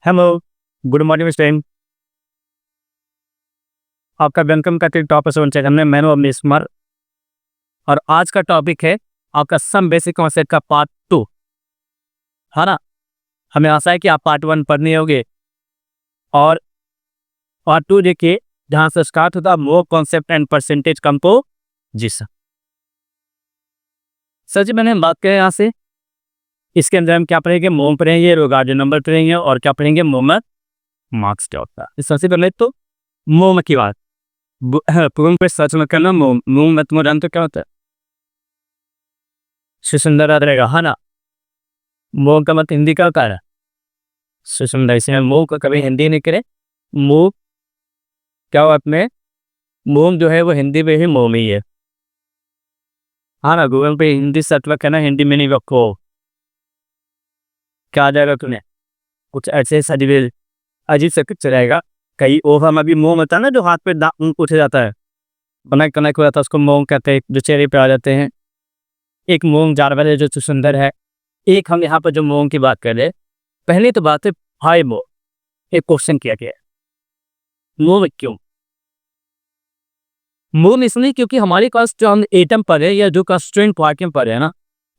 Hello, good morning mister M. आपका welcome करते हैं टॉप सेवन चैनल में। मैं हूं अवनीश कुमार और आज का टॉपिक है आपका सम बेसिक कॉन्सेप्ट का पार्ट 2, है ना। हमें आशा है कि आप पार्ट 1 पढ़ने होंगे और पार्ट 2 देखिए, जहां से स्टार्ट होता है more concept and percentage composition. Sir ji, मैंने बात करें यहाँ से, इसके अंदर हम क्या पढ़ेंगे? मोम पढ़ेंगे, रोगार्डियन नंबर पढ़ेंगे और क्या पढ़ेंगे? मोमर मार्क्स क्या होता है। सबसे पहले तो मोम की बात, पूर्ण पे सर्च मत करना। मोम मोम मत जानते क्या होता है? सुंदर रहेगा, है ना। मोम का मत हिंदी का होता है सुंदर, इसमें मोम का कभी हिंदी नहीं करे। मोम क्या हुआ अपने, मोम जो है वो हिंदी में ही मोम ही है, हाँ ना। गूगल पे हिंदी सर्च मत करना, हिंदी में नहीं रखो, क्या आ जाएगा तुम्हें कुछ ऐसे सजीव अजीब से कुछ रहेगा। कई ओवर हम अभी मोम होता है ना, जो हाथ पे उठ जाता है, कनेक्ट कनेक्ट हो जाता है, उसको मोम कहते हैं, जो चेहरे पे आ जाते हैं। एक मोम जानवर है जो सुंदर है। एक हम यहाँ पर जो मोम की बात कर रहे हैं, पहली तो बात है हाई मोम। एक क्वेश्चन किया गया है मोम क्यों? मोम इसलिए क्योंकि हमारे पास जो हम एटम पर है या जो कंस्ट्रेंट पार्टिकल पर है ना,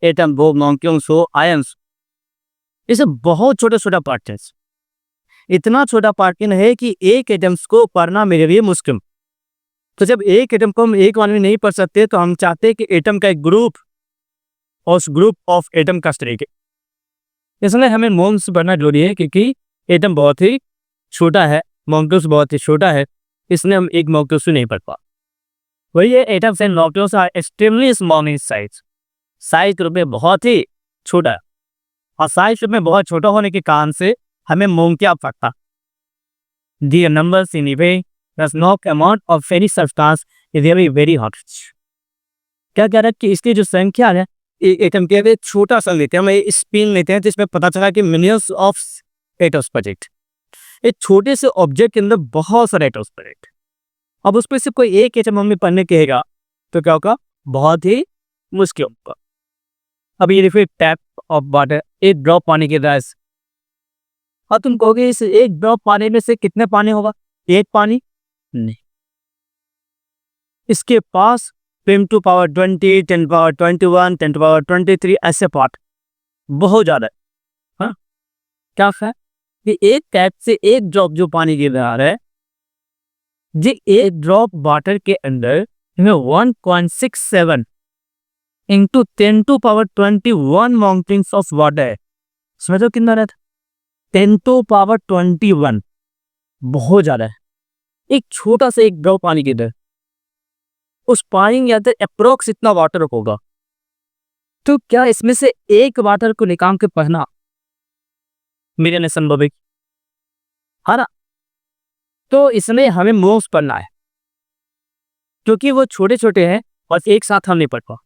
एटम, बोम, मॉलिक्यूल्स हो, आयंस, ये सब बहुत छोटा छोटा पार्टिकल्स। इतना छोटा पार्टिकल है कि एक एटम्स को पढ़ना मेरे लिए मुश्किल। तो जब एक एटम को हम एक बार में नहीं पढ़ सकते, तो हम चाहते हैं कि एटम का एक ग्रुप और उस ग्रुप ऑफ एटम का तरीके, इसलिए हमें मोम्स पढ़ना जरूरी है, क्योंकि एटम बहुत ही छोटा है, मॉलिक्यूल्स बहुत ही छोटा है, इसलिए हम एक मॉलिक्यूल्स नहीं पढ़ पा। वही है, atoms and molecules are extremely small in size. Size के रूप में बहुत ही छोटा है, और साइज रूप में बहुत छोटा होने के कारण से हमें मोम की आवश्यकता। The numbers in a way does not amount of any substance is really very hot. क्या कह रहा है कि इसकी जो संख्या है, एटम के छोटा सा लेते हैं, हम स्पिन लेते हैं, तो इसमें पता चला कि मिलियंस ऑफ एटम्स प्रोजेक्ट। एक छोटे से ऑब्जेक्ट के अंदर बहुत सारे एटम्स प्रोजेक्ट। अब उस पर से कोई एक एटम हमें पढ़ने कहेगा तो क्या होगा? बहुत ही मुश्किल होगा। अब ये देखिए, टैप ऑफ वाटर, एक ड्रॉप पानी के रस, और तुम कहोगे इस एक ड्रॉप पानी में से कितने पानी होगा? एक पानी नहीं, इसके पास 10 to power 20, 10 to power 21, 10 to power 23 ऐसे पार्ट बहुत ज्यादा है। हाँ, क्या है कि एक टैप से एक ड्रॉप जो पानी गिर रहा है, जी एक ड्रॉप वाटर के अंदर 1.67 into 10 to power 21 mountains of water है। समझो कितना रहता? 10 to power 21, बहुत ज्यादा है। एक छोटा सा एक ड्रॉप पानी के अंदर, उस पानी के अंदर अप्रोक्स इतना वाटर होगा। तो क्या इसमें से एक वाटर को निकाल के पढ़ना मेरे लिए संभव है? है ना। तो इसमें हमें मोम्स पढ़ना है, क्योंकि वो छोटे छोटे हैं और एक साथ हम नहीं पढ़ पा।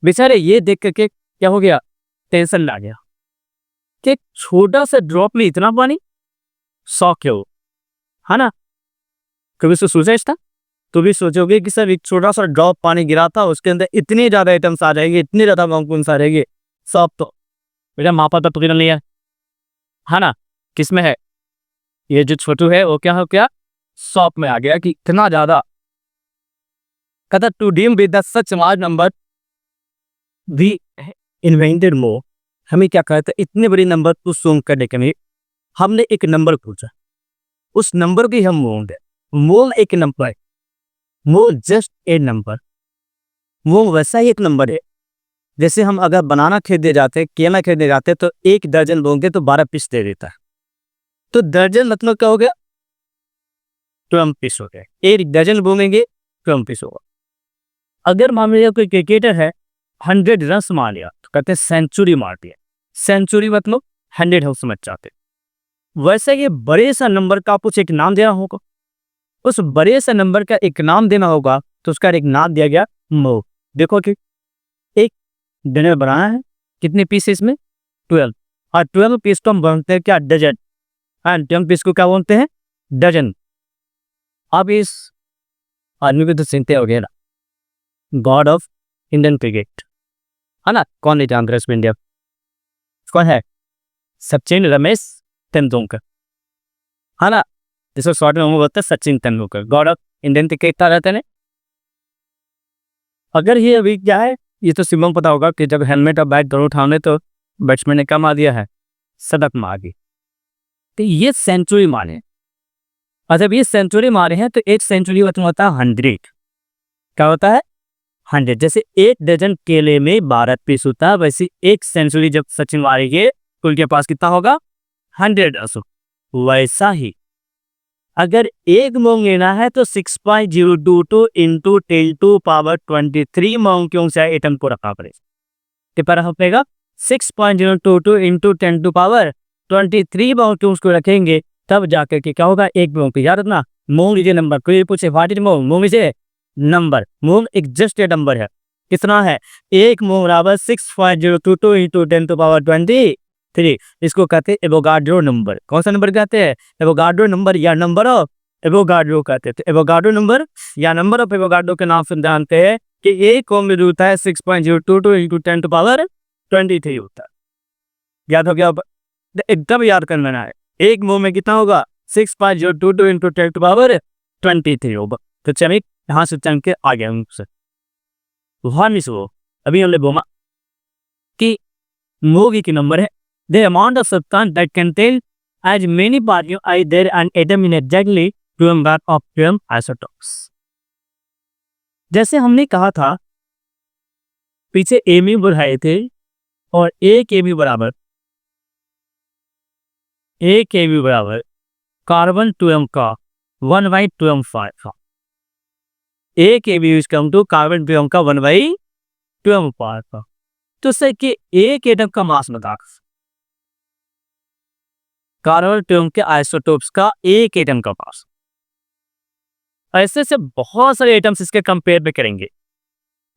बेचारे ये देख करके क्या हो गया, टेंशन ला गया कि एक छोटा सा ड्रॉप में इतना पानी, शौक है वो, है ना। कभी उसको सोचा था? तो भी सोचोगे कि सर एक छोटा सा ड्रॉप पानी गिरा था, उसके अंदर इतने ज्यादा आइटम्स आ जाएंगे, इतने ज्यादा मॉलिक्यूल्स आ जाएंगे, सब तो बेटा मापा तो पकड़ लिया, है ना। किसमें है? ये जो छोटू है वो क्या हो गया, शॉप में आ गया कि इतना ज्यादा। कहता to deal with such large number we invented more. हमें क्या कहता है, इतने बड़े नंबर को सोल्व करने के लिए हमने एक नंबर पूछा, उस नंबर की हम मोल दे। मोल एक नंबर है, मोल जस्ट ए नंबर। वो वैसा ही एक नंबर है, जैसे हम अगर बनाना खरीदने जाते, केला खरीदने जाते, तो एक दर्जन लोगे तो 12 पीस दे देता है। तो दर्जन मतलब क्या हो गया? 12 पीस हो गए। एक दर्जन बोलेंगे 12 पीस होगा। अगर मान लिया कोई क्रिकेटर है, 100 रन मार लिया, तो कहते हैं सेंचुरी मार दिया। सेंचुरी मतलब 100 हाउस में चाहते। वैसे ये बड़े सा नंबर का कुछ एक नाम देना होगा, उस बड़े से नंबर का एक नाम देना होगा, तो उसका एक नाम दिया गया मो। देखो कि एक डिनर बनाना है, कितने पीस इसमें? 12, और 12 पीस को हम बोलते हैं क्या? डजन। एंड 10 पीस को क्या बोलते हैं? डजन। अब इस आदमी को तो चिंता हो गया ना, गॉड ऑफ इंडियन क्रिकेट, है ना। कौन नहीं जानता इसमें इंडिया? कौन है? सचिन रमेश तेंदुलकर। है ना, जिसको शॉर्ट में हम बोलते हैं Sachin Tendulkar, God of Indian cricket कहा जाता है ना। अगर ये अभी क्या है, ये तो सिमों को पता होगा कि जब हेलमेट और बैट दोनों उठाने तो बैट्समैन ने क्या मार दिया है, शतक मार दी, तो ये सेंचुरी मारे। और जब ये सेंचुरी मारे हैं तो एक सेंचुरी होता है 100, क्या होता है 100। जैसे एक डजन केले में 12 पीस होता है, वैसे एक सेंचुरी जब सचिन मारेंगे तो उनके पास कितना होगा, 100 अशोक। वैसा ही अगर एक मोंग लेना है तो 6.022 इंटू 10⁻23 मोंग क्यों से एटम को रखना पड़ेगा, कितना रखना पड़ेगा, 6.022 इंटू 10⁻23 मोंग क्यों उसको रखेंगे, तब जाकर के क्या होगा, एक मोंग। याद रखना, मोंग लीजिए नंबर, कोई पूछे व्हाट इज मोंग, मोंग लीजिए नंबर, मोंग एक जस्ट ए नंबर है। कितना है, एक मोंग बराबर 6.022 इंटू 10⁻23। इसको कहते हैं एवोगाड्रो नंबर। कौन सा नंबर कहते हैं, एवोगाड्रो नंबर या नंबर ऑफ एवोगाड्रो कहते हैं। एवोगाड्रो नंबर या नंबर ऑफ एवोगाड्रो के नाम से जानते हैं कि एक मोल में होता है 6.022 इंटू 10⁻23 होता है। याद हो गया, एकदम याद कर लेना है, एक मोल में कितना होगा, 6.022 इंटू 10⁻23 होगा। तो चलिए यहाँ से चल के आ गया हमसे वहां मिस हो। अभी हमने बोला कि मोगी की नंबर है the amount of substance that contains as many particles as there an atom in exactly 12 bar of 12 isotopes। जैसे हमने कहा था पीछे एमी बढ़ाए थे, और एक एमी बराबर कार्बन 12 का 1/12 का, एक amu use come to carbon 12 का 1/12 का। तो सर कि एक एटम का मास बता, कार्बन 12 के आइसोटोप्स का एक एटम का मास। ऐसे से बहुत सारे एटम्स इसके कंपेयर में करेंगे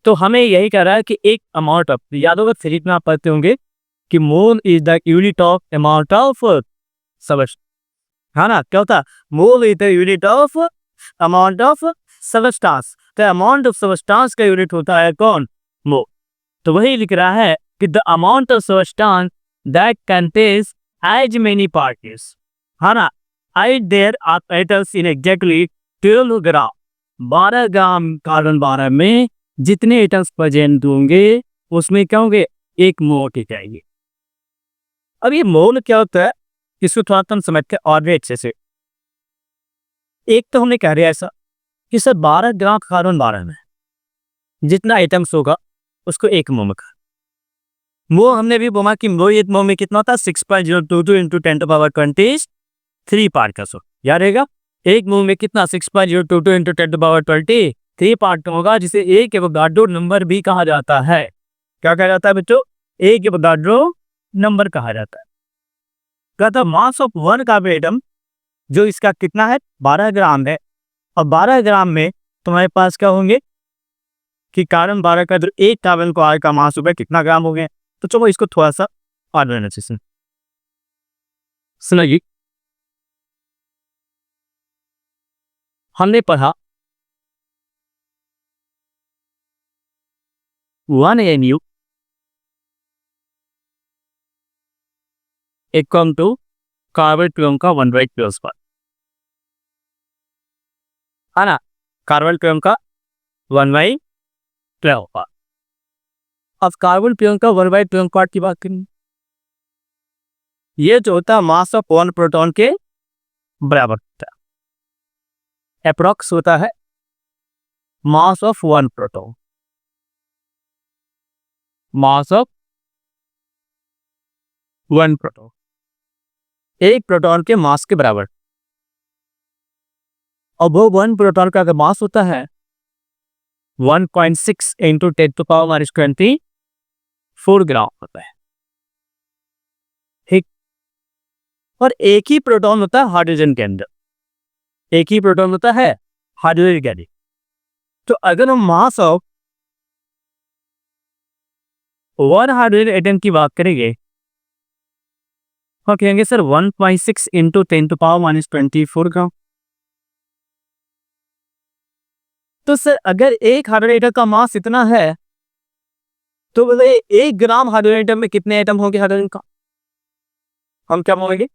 तो हमें यही कह रहा है कि एक अमाउंट ऑफ, याद होगा फिजिक्स में आप पढ़ते होंगे कि mole is the unit of amount of substance, है ना, क्या होता है, mole is the unit of amount of substance. तो अमाउंट ऑफ सबस्टेंस का यूनिट होता है कौन, मोल। तो वही लिख रहा है कि the amount of substance that contains as many particles, है ना, as there are atoms in exactly 12 gram, 12 gram carbon 12 में जितने एटम्स प्रेजेंट होंगे उसमें क्या होंगे, एक मोल के जाएंगे। अब ये मोल क्या होता है इसको थोड़ा हम समझते हैं और भी अच्छे से। एक तो हमने कह रहे ऐसा कि सर 12 ग्राम कार्बन 12 में जितना एटम्स होगा उसको एक मोल में, वो हमने भी बोला कि वो एक मोल में कितना होता है, 6.022 इंटू 10⁻23 पार्टिकल्स हो। याद रहेगा, एक मोल में कितना, 6.022 इंटू 10⁻23 पार्टिकल होगा, जिसे एक एवोगाड्रो नंबर भी कहा जाता है। क्या कहा जाता है बच्चों, एक एवोगाड्रो नंबर कहा जाता है। कहता मास ऑफ वन कार्बन एटम, जो इसका कितना है 12 ग्राम है, और 12 ग्राम में तुम्हारे पास क्या होंगे कि कार्बन 12 का जो एक कार्बन को आर का मास होगा कितना ग्राम हो गए। तो चलो इसको थोड़ा सा और एनालिसिस सुनिए। हमने पढ़ा 1 AMU इक्वल टू कार्बन 12 का 1/12, है ना, कार्बन 12 का 1/12। अब कार्बन 12 का 1/12 पार्ट की बात करें, ये जो होता है मास ऑफ वन प्रोटॉन के बराबर होता है, अप्रॉक्स होता है मास of one proton, mass of one proton, एक प्रोटॉन के मास के बराबर। और वो वन प्रोटॉन का मास होता है 1.6 इंटू 10⁻24 ग्राम होता है, ठीक। और एक ही प्रोटॉन होता है हाइड्रोजन के अंदर, एक ही प्रोटॉन होता है हाइड्रोजन के अंदर। तो अगर हम मास ऑफ वन हाइड्रोजन एटम की बात करेंगे तो कहेंगे सर 1.6 इंटू 10⁻24 ग्राम। तो सर अगर एक हाइड्रोजन एटम का मास इतना है तो बोले 1 ग्राम हाइड्रोजन एटम में कितने एटम होंगे हाइड्रोजन का, हम क्या बोलेंगे,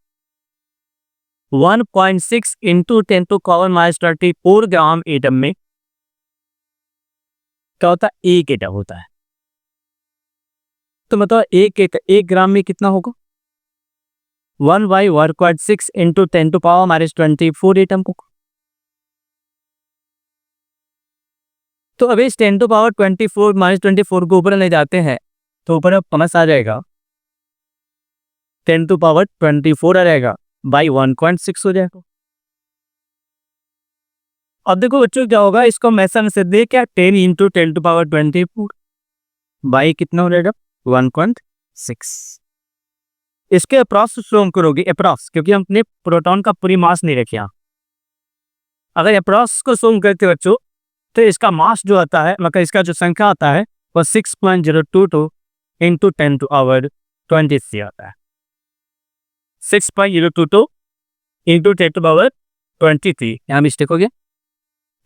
1.6 इंटू 10⁻⁴ ग्राम एटम में क्या होता है? एक एटम होता है। तो मतलब एक ग्राम में कितना होगा? 1/1.6 इंटू 10⁻⁴ एटम को। तो अभी इस 10⁻⁴ को ऊपर ले जाते हैं तो ऊपर प्लस आ जाएगा, 10⁻⁴ आ जाएगा, बाई 1.6 हो जाएगा। अब देखो बच्चों क्या होगा, इसको मैसन से दे क्या 10 इंटू 10⁻⁴ बाई कितना हो जाएगा? 1.6। इसके अप्रॉक्स सोम करोगे, अप्रॉक्स, क्योंकि हम अपने प्रोटॉन का पूरी मास नहीं रखे यहाँ। अगर अप्रॉक्स को सोम करते बच्चों तो इसका मास जो आता है, मतलब इसका जो संख्या आता है वो 6.022 इंटू 10⁻23 आता है। 6.022 इंटू 10⁻23, यहाँ मिस्टेक हो गया,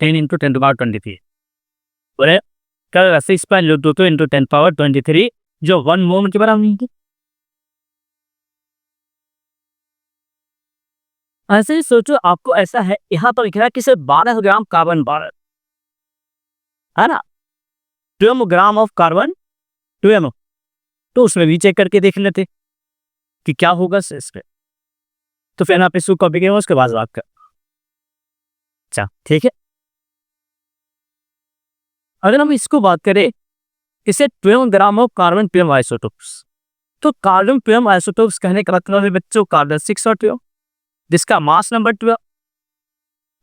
10 इंटू 10⁻23 बोले कर 6.022 इंटू 10⁻23 जो 1 मोल के बराबर नहीं थी। ऐसे ही सोचो, आपको ऐसा है यहाँ पर लिखा है कि सिर्फ 12 ग्राम कार्बन 12 है ना, 12 ग्राम ऑफ कार्बन 12, तो उसमें भी चेक करके देख लेते कि क्या होगा इस पे। तो फिर आप इसको कॉपी करेंगे, उसके बाद बात कर। अच्छा ठीक है, अगर हम इसको बात करें, इसे 12 ग्राम ऑफ कार्बन 12 आइसोटोप्स, तो कार्बन 12 आइसोटोप्स कहने का मतलब है बच्चों कार्बन 6 और 12, जिसका मास नंबर 12।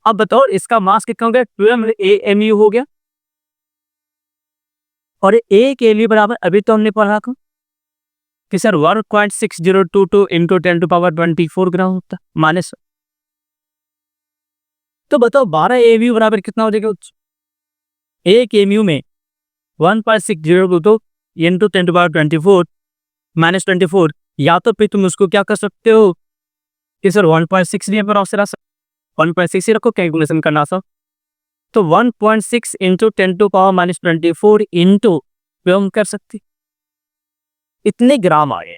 अब बताओ इसका मास कितना हो गया? 12 AMU हो गया, और एक AMU बराबर अभी तो हमने पढ़ा था कि सर 1.6022 इंटू 10⁻24 ग्राम होता है माइनस। तो बताओ 12 AMU बराबर कितना हो जाएगा? एक AMU में 1.6022 इंटू 10⁻24 माइनस 24, या तो फिर तुम उसको क्या कर सकते हो कि सर 1.6 लिए पर ऑप्शन आ सकता, 1.6 ही रखो कैलकुलेशन करना सब। तो 1.6 इंटू 10⁻24 इंटू हम कर सकते, इतने ग्राम आए।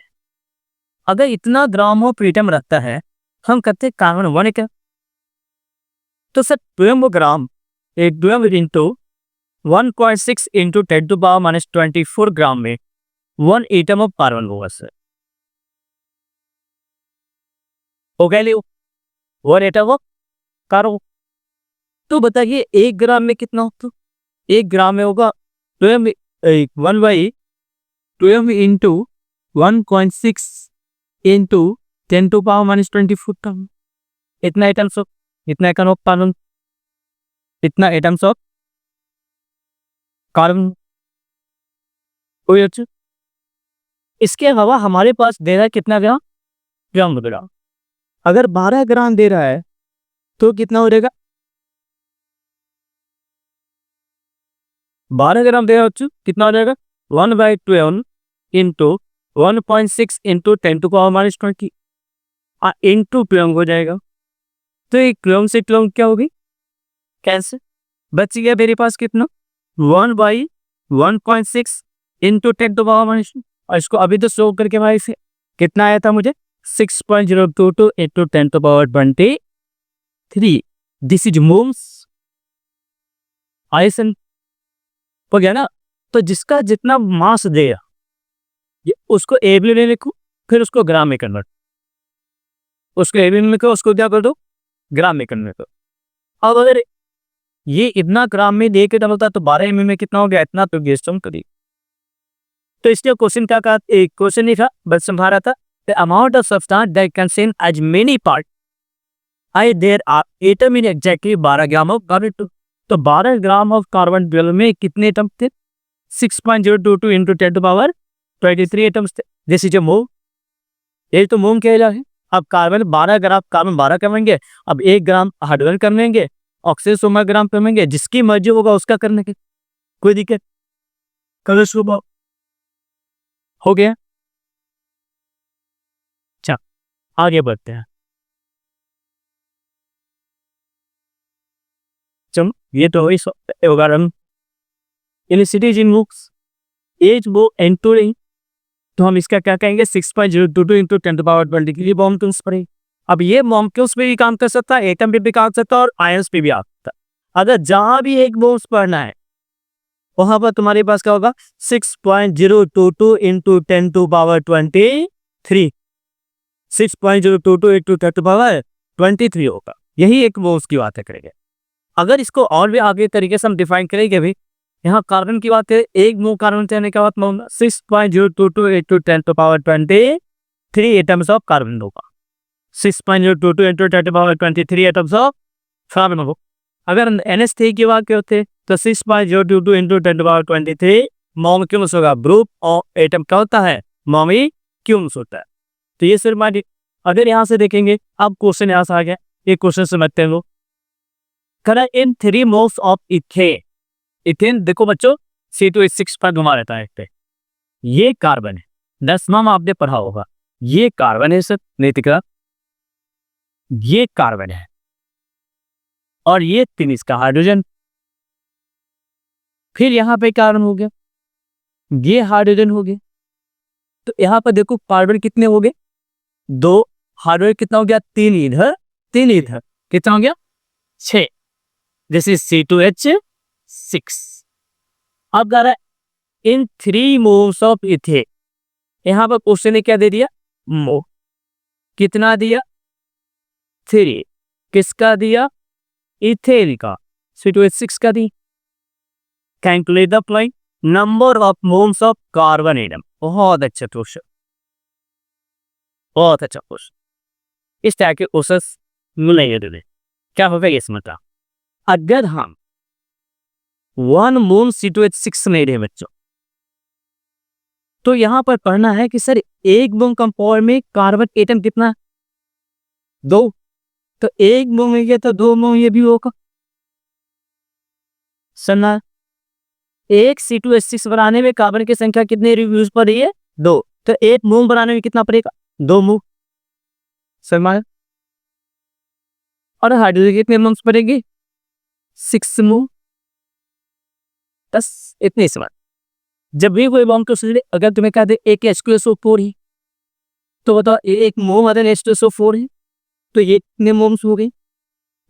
अगर इतना ग्राम ऑफ एटम रहता है, हम कहते हैं कार्बन 1 एटम। तो सर 12 ग्राम, एक 12 इंटू 1.6 इंटू 10⁻24 ग्राम में 1 एटम ऑफ कार्बन होगा सर, हो गया लियो 1 एटम ऑफ कार्बन। तो बताइए 1 ग्राम में कितना होता? 1 ग्राम में होगा 1/12 इंटू 1.6 इंटू 10⁻24 टर्म, इतना एटम्स ऑफ, इतना एटम ऑफ कार्बन, इतना एटम्स ऑफ कार्बन। कोई अच्छा, इसके अलावा हमारे पास दे रहा है कितना ग्राम? ग्राम। अगर 12 ग्राम दे रहा है तो कितना हो जाएगा? 12 ग्राम दे रहा है कितना हो जाएगा? 1/12 इंटू 1.6 इंटू 10⁻20 इंटू 12 हो जाएगा। तो एक 12 से 12 क्या होगी? कैंसिल, बच गया मेरे पास कितना? 1/1.6 इंटू 10⁻20, और इसको अभी तो शो करके भाई से कितना आया था मुझे? 6.022 इंटू 10⁻23। दिस इज मोल्स आयसन हो गया ना। तो जिसका जितना मास देगा उसको एबी ले लिखो, फिर उसको ग्राम में कन्वर्ट, उसको एबी में लिखो, उसको क्या कर दो? ग्राम में कन्वर्ट करो। अब अगर ये इतना ग्राम में दे के डलता तो 12 mm में कितना हो गया? इतना। तो गेस्ट हम करिए, तो इसलिए क्वेश्चन क्या कहा? एक क्वेश्चन नहीं था बस समझा था, the amount of substance that contain as many part I there are atom in exactly 12 gram of carbon. तो 12 ग्राम ऑफ कार्बन 12 में कितने एटम थे? 6.022 इंटू 10⁻23 एटम्स थे। दिस इज ए मोल, ये तो मोल कहला है। अब कार्बन 12 ग्राम, कार्बन 12 करेंगे, अब 1 ग्राम हाइड्रोजन कर लेंगे, ऑक्सीजन 16 ग्राम करेंगे, जिसकी मर्जी होगा उसका करने के, कोई दिक्कत करो सुबह हो गया। अच्छा आगे बढ़ते हैं। चलो ये तो वही उदाहरण इनिसिटीज इन बुक्स एज वो एंटरिंग, तो हम इसका क्या कहेंगे? 6.022 इंटू 10⁻20 के लिए बॉम्ब टूल्स पड़े। अब ये मॉलिक्यूल्स पे भी काम कर सकता है, एटम पे भी काम कर सकता है और आयंस पे भी आ सकता है। अगर जहां भी एक मोल्स पढ़ना है वहां पर तुम्हारे पास क्या होगा 6.022 into 10 to power 23, 6.022 into 10 to power 23 होगा। यही एक मोल्स की बात है करेंगे। अगर इसको और भी आगे तरीके से हम डिफाइन करेंगे भी, यहाँ कार्बन की बात है, एक मोल कार्बन से क्या बात 6.022 into 10 to power 23 atoms of carbon होगा। 6.022 into 10 to power 23 atoms of carbon होगा। अगर NH3 की बात करते तो 6.022 इंटू 10 टू पावर 23 मॉलिक्यूल्स होगा। ग्रुप और एटम क्या होता है, मॉलिक्यूल्स होता है। तो ये सिर्फ मान, अगर यहाँ से देखेंगे, अब क्वेश्चन यहाँ से आ गया, ये क्वेश्चन समझते हैं लोग। करें इन 3 मोल्स ऑफ इथेन, इथेन देखो बच्चों C2H6 पर घुमा रहता है पे। ये कार्बन है, 10वां में आपने पढ़ा होगा, ये कार्बन है सर नैतिका, ये कार्बन है और ये 3 इसका हाइड्रोजन। फिर यहाँ पे कार्बन हो गया, ये हाइड्रोजन हो गया। तो यहाँ पर देखो कार्बन कितने हो गए, 2, हाइड्रोजन कितना हो गया, 3 इधर 3 इधर, कितना हो गया 6। This is C2H6। अब कह रहा है इन 3 मोल्स ऑफ इथेन, यहां पर क्वेश्चन ने क्या दे दिया, मोल कितना दिया 3, किसका दिया, इथेन का, C2H6 का दी। Calculate the following number of moles of carbon atom. बहुत अच्छा क्वेश्चन, बहुत अच्छा क्वेश्चन। इस तरह के क्वेश्चन मिलेंगे। क्या होगा ये समझता, अगर हम 1 मोल C2H6 ले रहे बच्चों, तो यहां पर पढ़ना है कि सर एक मोल कंपाउंड में कार्बन एटम कितना, 2। तो एक मोल में ये तो 2 मोल ये भी होगा। सुनना, एक C2H6 बनाने में कार्बन की संख्या कितने यूज पर रही है, 2। तो एक मोल बनाने में कितना पड़ेगा, 2 मोल। समझ। और हाइड्रोजन कितने मोल्स पड़ेगी, 6 मोल। बस इतनी समझ। जब भी कोई बॉन्ड को सोच, अगर तुम्हें कह दे एक H2SO4 ही, तो बताओ एक मोल अगर H2SO4 है तो ये कितने मोल्स हो गए,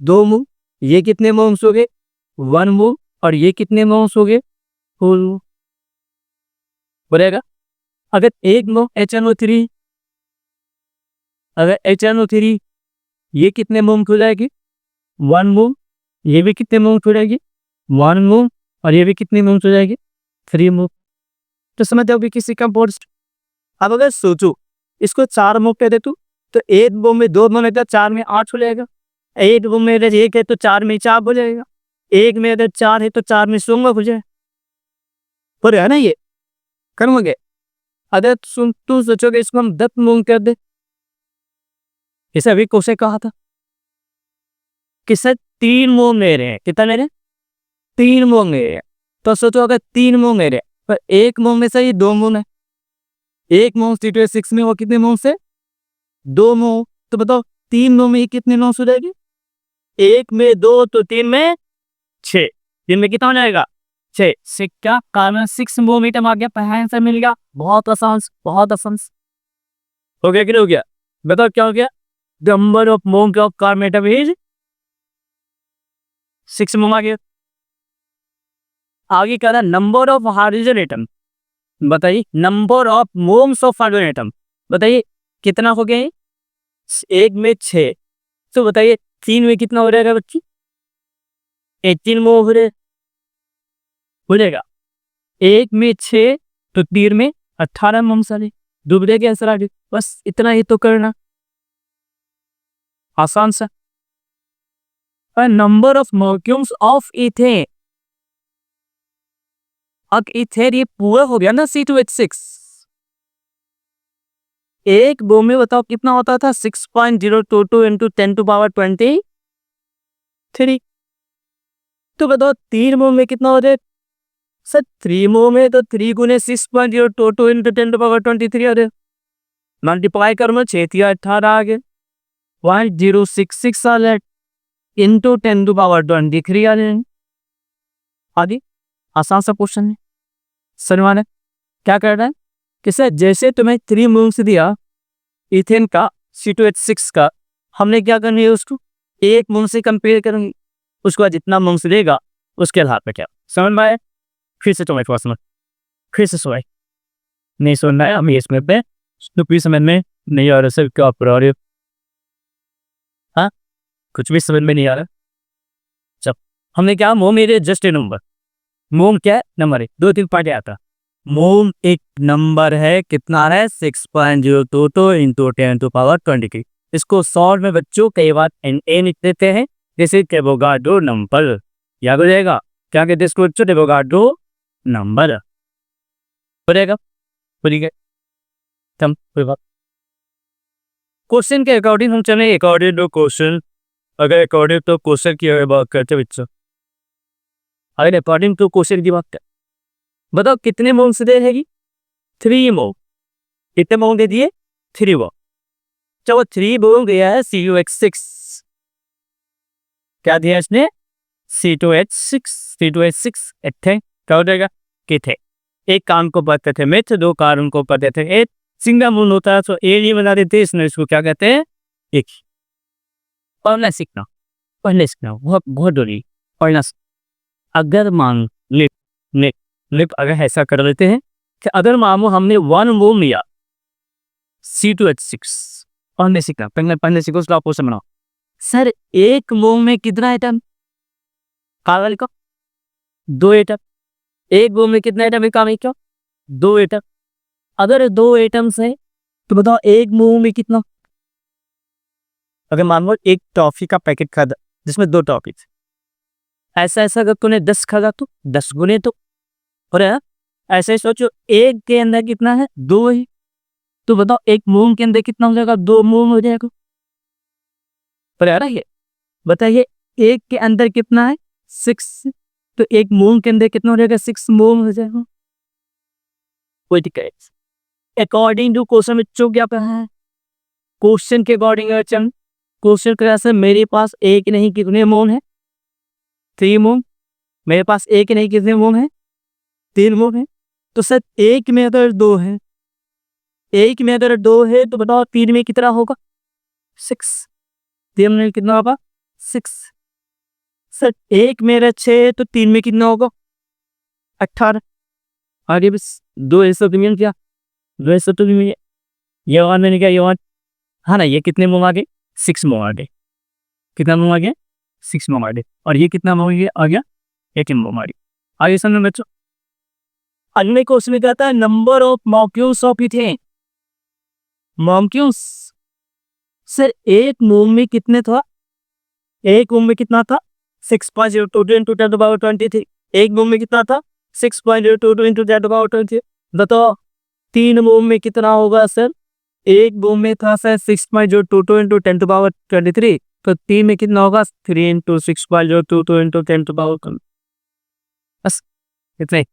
2 मोल। ये कितने मोल्स हो गए, 1 मोल। और ये कितने मोल्स हो गए, 4 मोल। बोलेगा अगर एक मोल HNO3, अगर HNO3 ये कितने मोल हो जाएगी, 1 मोल। ये भी कितने मोल हो जाएगी, 1 मोल। और ये भी कितने मोल हो जाएगी, 3 मोल। तो समझ जाओगे किसी कंपाउंड। अब अगर सोचो इसको 4 मोल कह दे तू, तो एक मोल में 2 मोल है तो 4 में 8 हो जाएगा। एक मोल में अगर 1 है तो 4 में 4 हो जाएगा। एक में अगर 4 है तो 4 में 16 हो जाए, पर है ना ये करोगे। अगर सुन तू सोचोगे इसको हम 10 मोल कर दे, इसे अभी कोसे कहा था कि सर 3 मोल ले रहे हैं, कितना ले रहे हैं, 3 मोल ले रहे हैं। तो सोचो अगर 3 मोल ले रहे हैं, पर एक मोल में से ये 2 मोल है, एक मोल C2H6 में वो कितने मोल से, 2 मोल। तो बताओ 3 मोल में कितने मोल हो जाएगी, 1 में 2 तो 3 में 6। 3 में कितना हो जाएगा, 6। सिक्का कार्बन 6 मोल एटम आ गया, पहला आंसर मिल गया। बहुत आसान, बहुत आसान हो गया। क्या हो गया बताओ, क्या हो गया, number of mole of carbon atom is 6 मोल आ गया। आगे कह रहा है नंबर ऑफ हाइड्रोजन एटम, बताइए number of moles of hydrogen atom, बताइए कितना हो गया, 1 में 6। तो बताइए 3 में कितना हो जाएगा बच्ची, 18 मोल हो जाएगा। 1 में 6 तो 3 में 18 मोल सारे डूबने के आंसर आ गए। बस इतना ही तो करना, आसान सा। Number of molecules of ethane, अब इथेन ये पूरा हो गया ना C2H6। एक मोल में बताओ कितना होता था, 6.022 इंटू 10 टू पावर 23। तो बताओ 3 मोल में कितना हो जाए सर, 3 मोल में तो 3 गुने 6.022 इंटू 10 टू पावर 23 आ जाए। मल्टीप्लाई कर में 6 18 आ गए, 1066 आ जाए इंटू 10 टू पावर 23 आ जाए। आदि आसान सा क्वेश्चन है। सनवान क्या कर रहा है कि सर जैसे तुम्हें 3 मोल्स दिया इथेन का C2H6 का, हमने क्या करनी है, उसको एक मोम से कंपेयर करेंगे, उसके बाद जितना मोम्स देगा उसके आधार पे क्या, समझ में आया? फिर से तुम्हारे पास में फिर से सोए नहीं सुनना है हमें इसमें पे तो भी समझ में नहीं आ रहा सर, क्या पढ़ा रहे हो? हाँ, कुछ भी समझ में नहीं आ रहा। जब हमने क्या, मोम मेरे जस्ट ए नंबर, मोम क्या है, नंबर है, 2-3 पार्ट आता। मोम एक नंबर है, कितना है, 6.022 इंटू 10⁻23। इसको शॉर्ट में बच्चों कई बार ए लिख देते हैं, जैसे एवोगाड्रो नंबर, याद हो जाएगा। क्या कहते हैं इसको बच्चों, एवोगाड्रो नंबर बनेगा, ठीक है। तब कोई बात, क्वेश्चन के अकॉर्डिंग हम चले, अकॉर्डिंग टू क्वेश्चन, अगर अकॉर्डिंग टू क्वेश्चन की अगर बात करते बच्चों, अगर अकॉर्डिंग टू क्वेश्चन की बात कर, बताओ कितने मोम्स दे रहेगी, 3 मोम। कितने मोम दे दिए, 3 मोम। चलो 3 मोम दिया है CuH6, क्या दिया इसने, C2H6 एथेन, क्या हो जाएगा, किथे। एक काम को पढ़ते थे मिथ, 2 कारण को पढ़ते थे एक, सिंगल मोल होता है तो ए नहीं बना देते, इसने इसको क्या कहते हैं, एक। पढ़ना सीखना, पढ़ने सीखना बहुत बहुत जरूरी, पढ़ना। अगर मान लिप लिप लिप अगर ऐसा कर लेते हैं कि अगर मानो हमने 1 मोल लिया C2H6, पढ़ने सीखना, पढ़ने सीखो, उसका क्वेश्चन बनाओ। सर एक मोल में कितना एटम, कागज का 2 एटम, एक मोल में कितना एटम है, कागज का 2 एटम। अगर 2 एटम्स है तो बताओ एक मोल में कितना। अगर मान लो एक टॉफी का पैकेट खरीदा जिसमें 2 टॉफी, ऐसा ऐसा अगर तूने 10 खरीदा तो 10 गुने तो, और ऐसे ही सोचो एक के अंदर कितना है, 2 ही, तो बताओ एक मोम के अंदर कितना हो जाएगा, 2 मोम हो जाएगा। पर यार ये बताइए, एक के अंदर कितना है, 6, तो एक मोम के अंदर कितना हो जाएगा, 6 मोम हो जाएगा। कोई दिक्कत, अकॉर्डिंग टू क्वेश्चन बच्चों क्या पढ़ा है, क्वेश्चन के अकॉर्डिंग क्वेश्चन क्लास से मेरे पास एक नहीं कितने मोम है, 3 मोम। मेरे पास एक नहीं कितने मोम है, 3 मोम है। तो सर एक में अगर 2 है, एक में अगर 2 है तो बताओ 3 में कितना होगा, 6। 3 में कितना होगा, 6। सर एक मेरा 6 तो 3 में कितना होगा, 18। आगे बस 2 ऐसा तो मिल गया, 2 ऐसा तो भी मिल, ये वन मैंने क्या, ये वन, हाँ ना, ये कितने मोम आ गए, 6 मोम आ गए। कितना मोम आ गया, 6 मोम आ गए। और ये कितना मोम आ गया, 18 मोम आ गया। आगे समझ में बच्चों, अगले क्वेश्चन में कहता है number of molecules of ethane. Molecules, sir एक मोम में कितने था, एक मोम में कितना था, 6.022 इंटू 10⁻23। एक मोम में कितना था, 6.022 इंटू 10⁻23। बताओ 3 मोम में कितना होगा सर, एक मोम में था सर 6.022 इंटू 10⁻23, तो 3 में कितना होगा, 3 इंटू 6.022 इंटू 10⁻23। बस इतने।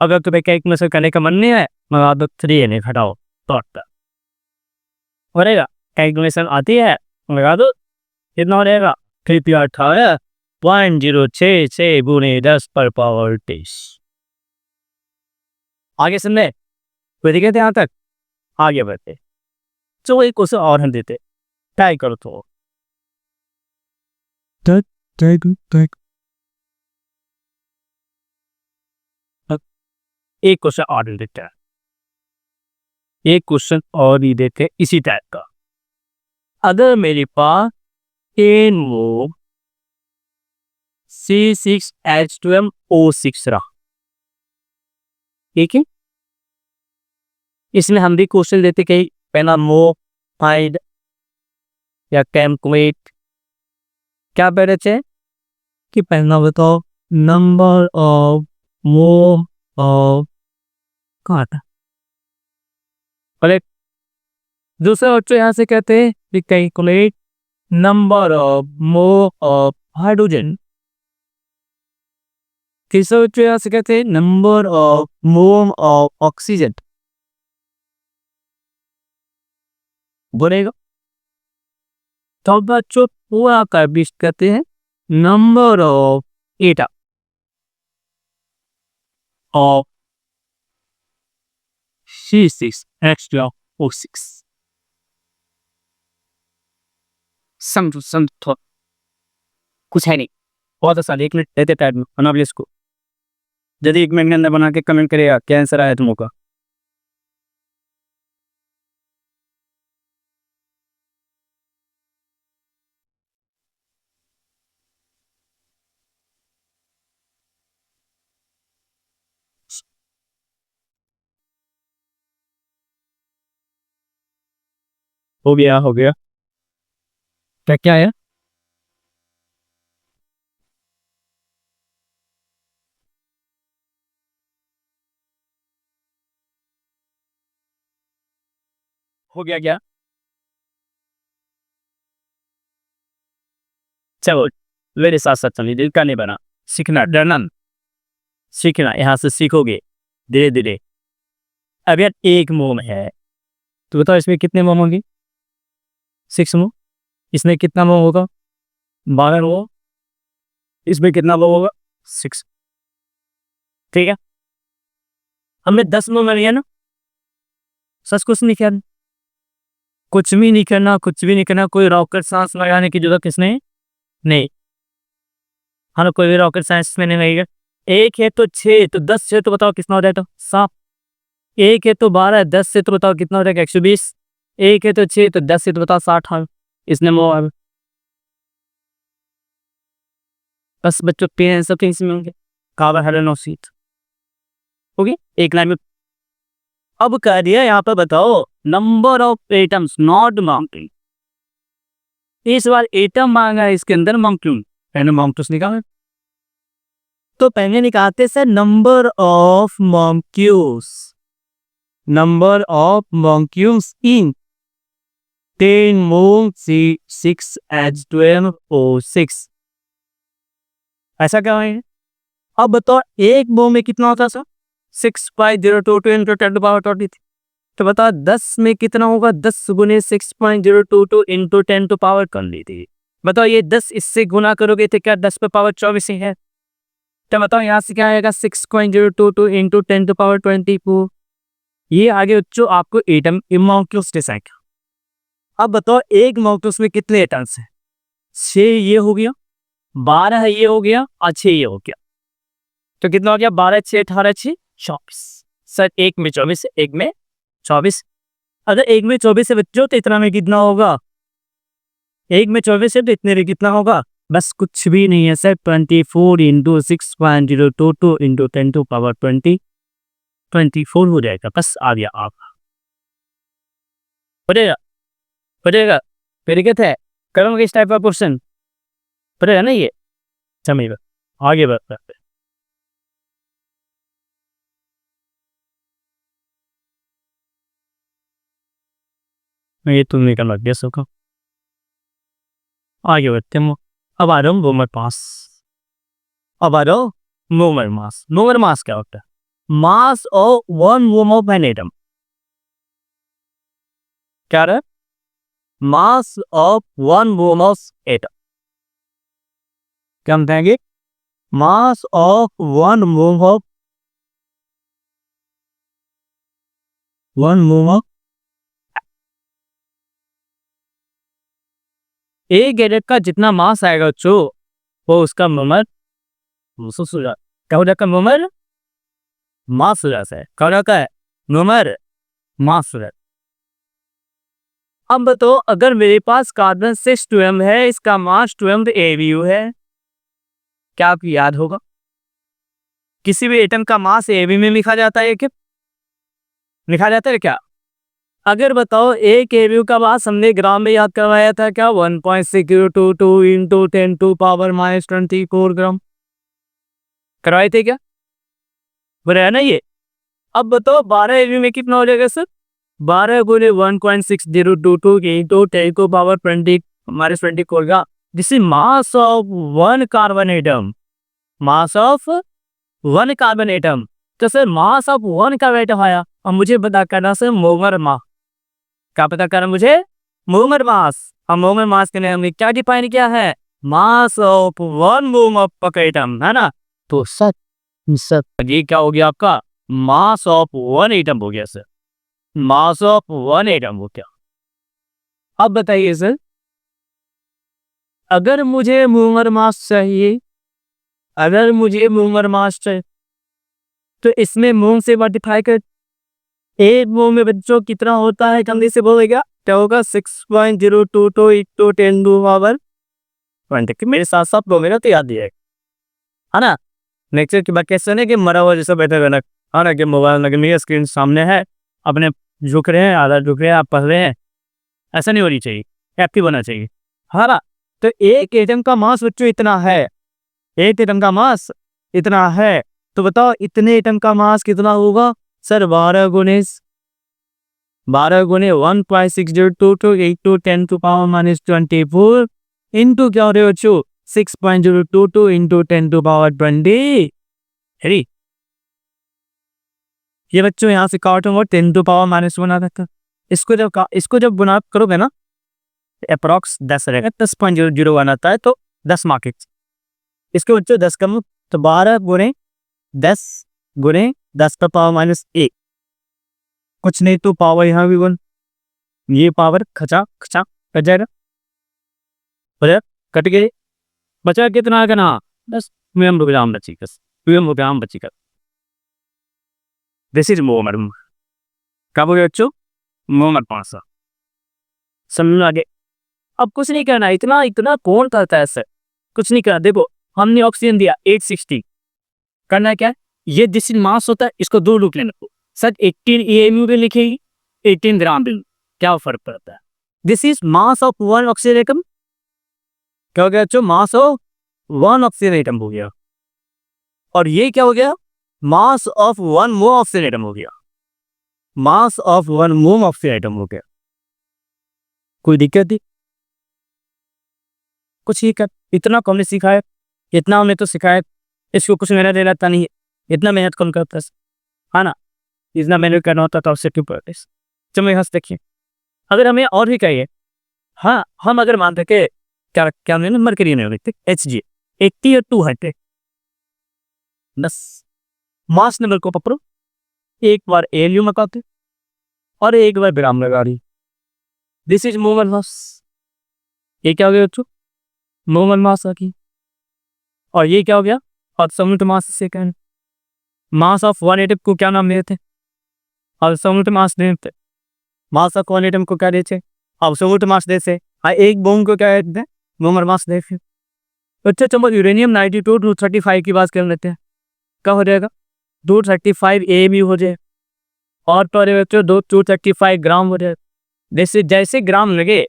अगर तुम्हें कैलकुलेशन करने का मन नहीं है, मगा दो 3 नहीं घटाओ तो हो रहेगा। कैलकुलेशन आती है, लगा दो, कितना हो जाएगा, 3.066 गुने 10 पर पावर 23। आगे सुनने कोई दिक्कत है यहाँ तक, आगे बढ़ते। चलो एक क्वेश्चन और हम देते, ट्राई करो तो, एक क्वेश्चन और देते हैं, एक क्वेश्चन और ही देते इसी टाइप का। अगर मेरे पास 10 मोल C6H12O6 रहा, ठीक है, इसमें हम भी क्वेश्चन देते कहीं पहला मो फाइंड या कैलकुलेट, क्या पहले चाहिए कि पहला बताओ नंबर ऑफ मोल ऑफ, कहाँ था, पहले दूसरा बच्चों यहाँ से कहते हैं कि calculate number of mole of hydrogen. तीसरा बच्चों यहाँ से कहते हैं number of mole of oxygen, बोलेगा। तो बच्चों पूरा का बीच कहते हैं number of atom of C6H12O6। समझो समझो, कुछ है नहीं। बहुत आसान, 1 मिनट देते टाइम में बना भी इसको। यदि 1 मिनट के अंदर बना के कमेंट करेगा क्या आंसर आया तुमका। हो गया हो गया। क्या क्या है? हो गया क्या? चलो मेरे साथ साथ चलिए, दिल का नहीं बना, सीखना, डरना नहीं। सीखना, यहाँ से सीखोगे धीरे धीरे। अगर एक मोम है तो बताओ इसमें कितने मोम होंगे? 6 मोम। इसमें कितना मोम होगा? 12 मोम। इसमें कितना मोम होगा? 6। ठीक है, हमें 10 मोम लिया ना। सच कुछ नहीं करना, कुछ भी नहीं करना, कुछ भी नहीं करना। कोई रॉकेट सांस लगाने की जरूरत किसने नहीं। हाँ, कोई भी रॉकेट साइंस में नहीं लगेगा। एक है तो 6, तो 10 से तो बताओ कितना हो जाएगा? 7। एक है तो 12, 10 से तो बताओ कितना हो जाएगा? 120। एक है तो 6, तो 10 से तो बताओ 60। हाँ, इसने बस बच्चों पेन सब कहीं से में होंगे। कार्बोहाइड्रोनोसिट होगी एक लाइन में। अब कह दिया यहाँ पर बताओ number of atoms not mounting. इस बार एटम मांगा है, इसके अंदर माउंटिंग, पहले माउंटस निकाल। तो पहले निकालते sir number of molecules, number of molecules in 10 mole C6H12O6। ऐसा क्या है? अब बताओ एक मोल में कितना होता सर? 6.022 इंटू 10⁻23। तो बताओ 10 में कितना होगा? 10 गुने 6.022 इंटू 10 टू पावर कर ली थी। बताओ ये 10 इससे गुना करोगे तो क्या 10 पे पावर 24 ही है? तो बताओ यहाँ से क्या आएगा? 6.022 इंटू 10 टू पावर 24। ये आगे बच्चों आपको एटम मॉलिक्यूल्स डिसाइड। अब बताओ एक मॉलिक्यूल्स में कितने एटम्स हैं? 6 ये हो गया, 12 ये हो गया और 6 ये हो गया। तो कितना हो गया? 12 6 18 6 24। सर एक में 24 है, एक में 24। अगर एक में 24 है बच्चों तो इतना में कितना होगा? एक में 24 है तो इतने में कितना होगा? बस कुछ भी नहीं है sir, 24 into 6.022 into 10 to power 20, 24 हो जाएगा। बस आ गया आप पढ़ेगा पढ़ेगा। फिर कहते हैं करूँगा इस टाइप का क्वेश्चन, पढ़ेगा ना ये। समझ आगे बढ़ते हैं। ये तुम निकल लग गया सबका। आगे बढ़ते हैं। अब आ रहा हूँ मोमर पास। अब आ रहा हूँ मोमर मास। मोमर मास क्या होता है? मास ऑफ वन मोम ऑफ एन एटम। क्या रहा? मास ऑफ वन मोम ऑफ एटम। क्या हम कहेंगे? मास ऑफ वन मोम ऑफ एक एटम का जितना मास आएगा बच्चों वो उसका मोमर महसूस हो जाता। क्या हो जाता है? मोमर मास हो जाता है। क्या हो जाता है? मोमर मास हो जाता है। अब बताओ अगर मेरे पास कार्बन 6 12 है, इसका मास 12 ABU है, क्या आपको याद होगा? किसी भी एटम का मास एबी में लिखा जाता है क्या? लिखा जाता है क्या? अगर बताओ एक एबीयू का मास हमने ग्राम में याद करवाया था क्या? 1.622 इंटू 10 टू पावर -24 ग्राम करवाए थे क्या? बोले है ना ये। अब बताओ 12 एबीयू में कितना हो जाएगा सर? 12 गुने 1.6022 इंटू 10 टू पावर 20 -24 होगा। This is mass of one carbon atom. Mass of one carbon atom. तो सर मास ऑफ वन का एटम आया और मुझे पता करना सर मोलर मास। क्या पता करना मुझे? Molar mass. और मोलर मास के लिए हमने क्या डिफाइन किया है? मास of one mole of atom, है ना। तो सर ये क्या हो गया आपका? मास ऑफ वन एटम हो गया sir. Mass of one atom हो गया। अब बताइए सर अगर मुझे मोलर मास चाहिए, अगर मुझे मोलर मास चाहिए तो इसमें मोल से मल्टीप्लाई कर। एक मोल में बच्चों कितना होता है, जल्दी से बोलेगा क्या होगा? 6.022 इंटू 10 टू पावर 20। मेरे साथ साथ बोलेगा तो याद दिया है ना। नेक्स्ट के बाद क्वेश्चन है कि मरा हुआ जैसा बैठे रहना, है ना, कि मोबाइल लगे स्क्रीन सामने है, अपने झुक रहे हैं, आधा झुक रहे हैं, आप पढ़ रहे हैं, ऐसा नहीं होनी चाहिए, एक्टिव होना चाहिए, है ना। तो एक एटम का मास बच्चों इतना है, एक एटम का मास इतना है, तो बताओ इतने एटम का मास कितना होगा? सर 12 गुने 1.6022 into 10 to power minus 24 into क्या हो रहे हो बच्चों? 6.022 इंटू 10 टू पावर 20। हेरी ये बच्चों यहाँ से काटूंगा 10 टू पावर माइनस 1 आ जाता। इसको जब गुना करोगे ना अप्रॉक्स 10 रहेगा, 10.001 आता है, तो 10 मार्क्स। इसके बच्चों 10 कम, तो 12 गुने 10 गुने 10 का पावर माइनस 1, कुछ नहीं तो पावर यहाँ भी 1, ये पावर खचा खचा कट जाएगा, कट गए, बचा कितना का ना 10 ग्राम बचेगा। दिस इज मोमर, कब हो गया बच्चों? मोमर 500। समझ आगे। अब कुछ नहीं करना, इतना इतना कौन करता है सर? कुछ नहीं करना। देखो हमने ऑक्सीजन दिया 860, करना है क्या? ये जिस मास होता है इसको 2 लूप लेना सर। 18 AMU भी लिखेगी, 18 ग्राम भी, क्या फर्क पड़ता है? This is mass of 1 oxygen atom. क्या हो गया बच्चों? मास ऑफ 1 ऑक्सीजन एटम हो गया। और ये क्या हो गया? Mass of 1 mole oxygen atom हो गया। Mass of 1 mole oxygen atom हो गया। कोई दिक्कत नहीं, कुछ ही कर, इतना कम ने सिखाया, इतना हमने तो सिखाया, इसको कुछ मेहनत देना था नहीं है, इतना मेहनत कौन करता है ना। इतना मेहनत करना होता था उससे क्यों पढ़ते? चलो यहाँ से देखिए, अगर हमें और भी कहिए, हाँ हम अगर मानते कि क्या क्या नंबर के लिए Hg 80 और 200, बस मास नंबर को पकड़ो, एक बार ALU लगाते और एक बार ग्राम लगा रही। दिस इज मोमर मास। ये क्या हो गया बच्चों? मोमर मास आ गई। और ये क्या हो गया? Absolute mass second. Mass of 1 atom को क्या नाम देते? एब्सोल्यूट मास देते। मास ऑफ 1 एटम को क्या देते? एब्सोल्यूट मास देते। एक बॉम्ब को क्या कहते हैं? मोमर मास देते। बच्चे चलो यूरेनियम 92 235 की बात कर लेते हैं, क्या हो जाएगा? 235 AMU हो जाए, और तो बच्चों 235 ग्राम हो जाए। जैसे जैसे ग्राम लगे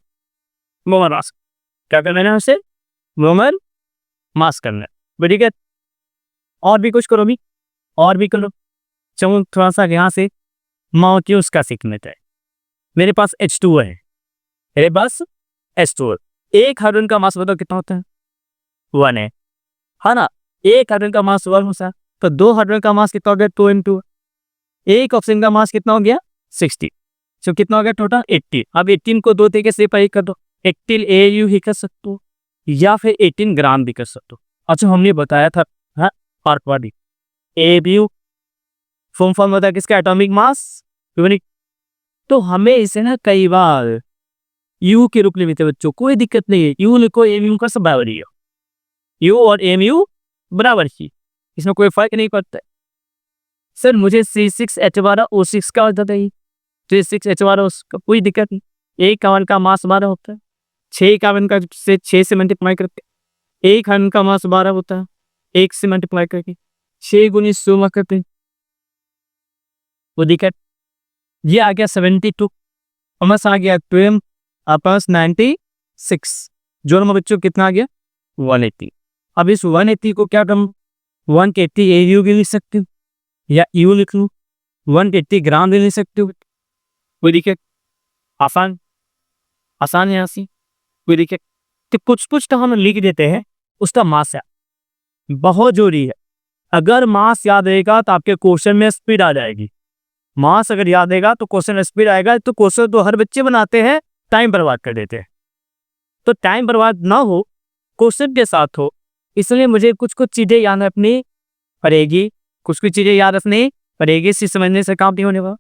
मोमर मास, क्या करना है उसे? मोमर मास करना है, ठीक है। और भी कुछ करो भी, और भी करो। चलो थोड़ा सा यहाँ से मॉलिक्यूल्स का सीखने चाहिए। मेरे पास H2 है, मेरे पास H2। एक हाइड्रोजन का मास बताओ कितना होता है? 1 है ना। एक हाइड्रोजन का मास 1 होता है, तो 2 हाइड्रोजन का मास कितना हो गया? 2 × 2। एक ऑक्सीजन का मास कितना हो गया? 60। तो कितना हो गया टोटल? 80। अब 18 को 2 तरीके से पाई कर दो, 18 AU ही कर सकते हो या फिर 18 ग्राम भी कर सकते हो। अच्छा हमने बताया था हाँ पार्टवादी ABU फॉर्म होता है किसका? Atomic mass unit. तो हमें इसे ना कई बार यू के रूप में लेते बच्चों, कोई दिक्कत नहीं है, यू लिखो AMU का सब बराबर ही है, यू और AMU बराबर ही, इसमें कोई फर्क नहीं पड़ता है। सर मुझे C6H12O6 का होता है, C6H12 का कोई दिक्कत नहीं। एक कार्बन का मास 12 होता है, 6 कार्बन का से 6 से मल्टीप्लाई करके एक कार्बन का मास 12 होता है, 1 से मल्टीप्लाई करके 6 × 16 करते हैं, वो दिक्कत। ये आ गया 72, मास आ गया 12 प्लस 96, जो नंबर बच्चों कितना आ गया? 180। अब इस 180 को क्या करूँ? 180 AU भी लिख सकते हो या यू लिख लूँ, 180 ग्राम भी लिख सकते हो, कोई दिक्कत? आसान आसान है यहाँ से, कोई दिक्कत? तो कुछ कुछ तो हम लिख देते हैं उसका मास है, बहुत जरूरी है। अगर मास याद रहेगा तो आपके क्वेश्चन में स्पीड आ जाएगी। मास अगर याद रहेगा तो क्वेश्चन स्पीड आएगा। तो क्वेश्चन तो हर बच्चे बनाते हैं, टाइम बर्बाद कर देते हैं। तो टाइम बर्बाद ना हो, क्वेश्चन के साथ हो, इसलिए मुझे कुछ कुछ चीजें याद रखनी पड़ेगी, कुछ कुछ चीजें याद रखनी पड़ेगी। सिर्फ समझने से काम नहीं होने वाला,